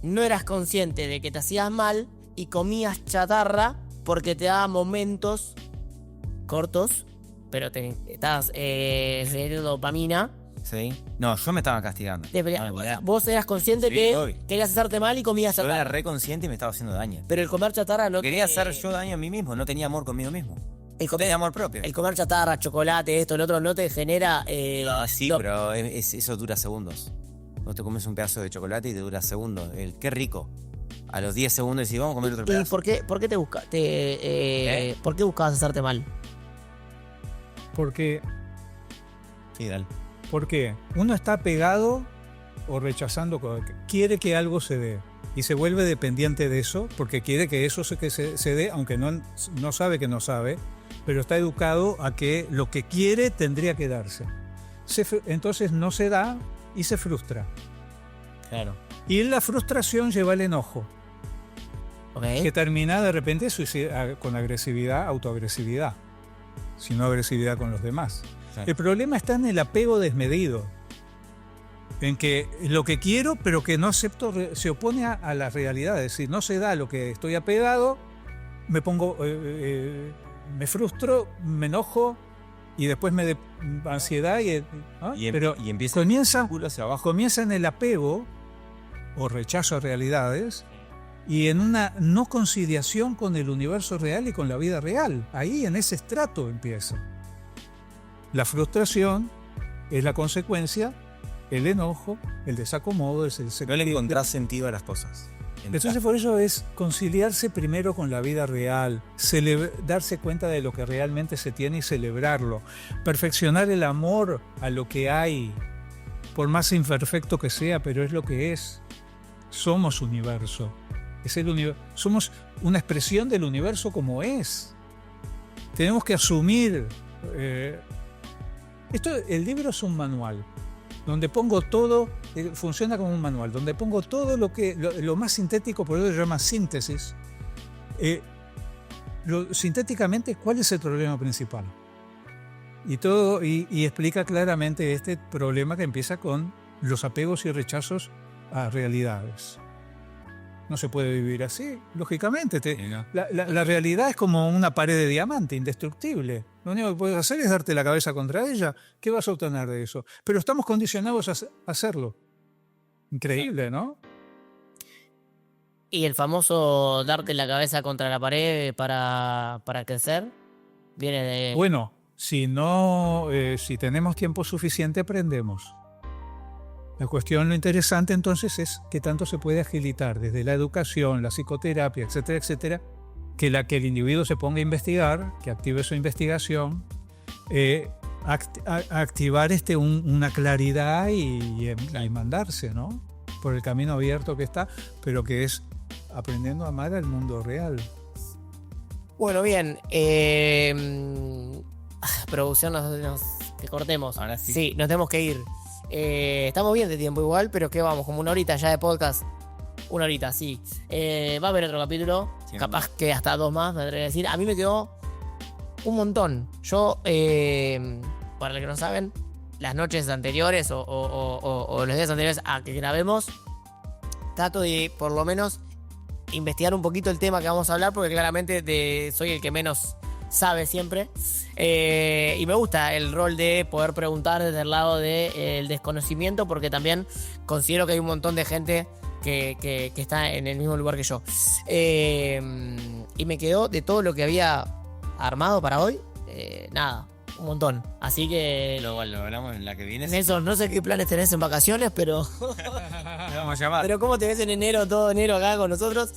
no eras consciente de que te hacías mal y comías chatarra porque te daba momentos cortos, pero te estabas generando dopamina. Sí. No, yo me estaba castigando. Vos eras consciente Sí, que obvio. querías hacerte mal y comías Yo era chatarra. re consciente y me estaba haciendo daño. Pero el comer chatarra no Quería te- hacer yo daño a mí mismo, no tenía amor conmigo mismo. el No comer, tenía amor propio. el comer chatarra, chocolate, esto, lo otro, no te genera... Sí, no- pero eso dura segundos. Vos te comes un pedazo de chocolate y te dura segundos. Qué rico. A los 10 segundos decís, vamos a comer otro ¿Y pedazo. por qué por qué buscabas hacerte mal? Porque Sí, dale. uno está pegado o rechazando, quiere que algo se dé y se vuelve dependiente de eso porque quiere que eso se dé, aunque no sabe que no sabe, pero está educado a que lo que quiere tendría que darse. Entonces no se da y se frustra. Claro. Y la frustración lleva al enojo, ¿Ok? que termina de repente con agresividad, autoagresividad, sino agresividad con los demás. Sí. El problema está en el apego desmedido, en que lo que quiero pero que no acepto se opone a la realidad, es decir, no se da lo que estoy apegado, me pongo me frustro, me enojo y después me da ansiedad pero y empieza comienza, el culo hacia abajo. comienza en el apego o rechazo a realidades y en una no conciliación con el universo real y con la vida real. Ahí en ese estrato empieza. La frustración es la consecuencia, el enojo, el desacomodo, No le encontrás sentido a las cosas. Entonces por eso es conciliarse primero con la vida real, darse cuenta de lo que realmente se tiene y celebrarlo, perfeccionar el amor a lo que hay, por más imperfecto que sea, pero es lo que es. Somos universo, somos una expresión del universo como es. Tenemos que asumir, el libro es un manual, donde pongo todo, funciona como un manual, donde pongo todo lo más sintético, por eso se llama síntesis. Sintéticamente, ¿cuál es el problema principal? Y explica claramente este problema que empieza con los apegos y rechazos a realidades. No se puede vivir así, lógicamente. La realidad es como una pared de diamante, indestructible. Lo único que puedes hacer es darte la cabeza contra ella. ¿Qué vas a obtener de eso? Pero estamos condicionados a hacerlo. Increíble, ¿no? Y el famoso darte la cabeza contra la pared para crecer viene de... Bueno, si tenemos tiempo suficiente, aprendemos. La cuestión, lo interesante entonces es qué tanto se puede agilitar desde la educación, la psicoterapia, etcétera, etcétera, que el individuo se ponga a investigar, que active su investigación, activar una claridad y mandarse, ¿no? Por el camino abierto que está, pero que es aprendiendo a amar al mundo real. Bueno, bien. Producción, que cortemos. Ahora sí. Sí, nos tenemos que ir. Estamos bien de tiempo igual, pero ¿qué vamos? Como una horita ya de podcast. Una horita, sí. Va a haber otro capítulo. Sí, Capaz que hasta 2 más, me atrevo a decir. A mí me quedó un montón. Yo, para los que no saben, las noches anteriores o los días anteriores a que grabemos, trato de por lo menos investigar un poquito el tema que vamos a hablar, porque claramente soy el que menos sabe siempre. Y me gusta el rol de poder preguntar desde el lado del desconocimiento, porque también considero que hay un montón de gente que está en el mismo lugar que yo. Y me quedó de todo lo que había armado para hoy, nada, un montón. Así que... Lo hablamos en la que viene. Nelson, no sé qué planes tenés en vacaciones, pero... Le vamos a llamar. Pero ¿cómo te ves en enero, todo enero acá con nosotros?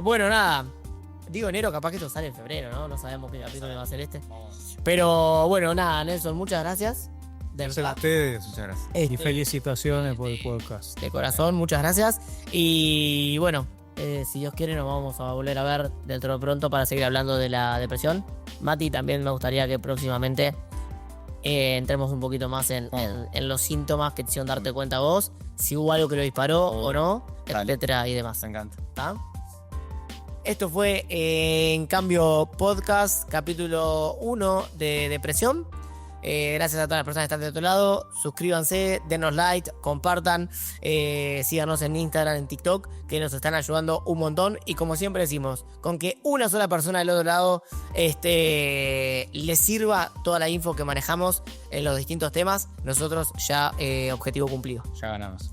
Bueno, nada. Digo enero, capaz que esto sale en febrero, ¿no? No sabemos qué capítulo va a ser este. Pero bueno, nada, Nelson, muchas gracias. Gracias a ustedes. Muchas gracias. Y felicitaciones por el podcast. De corazón, muchas gracias. Y bueno, si Dios quiere nos vamos a volver a ver dentro de pronto para seguir hablando de la depresión. Mati, también me gustaría que próximamente entremos un poquito más en los síntomas que te hicieron darte cuenta vos, si hubo algo que lo disparó o no, etcétera y demás. Me encanta. ¿Está? Esto fue En Cambio Podcast, capítulo 1 de Depresión. Gracias a todas las personas que están de otro lado. Suscríbanse, denos like, compartan, síganos en Instagram, en TikTok, que nos están ayudando un montón. Y como siempre decimos, con que una sola persona del otro lado les sirva toda la info que manejamos en los distintos temas, nosotros ya objetivo cumplido. Ya ganamos.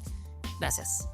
Gracias.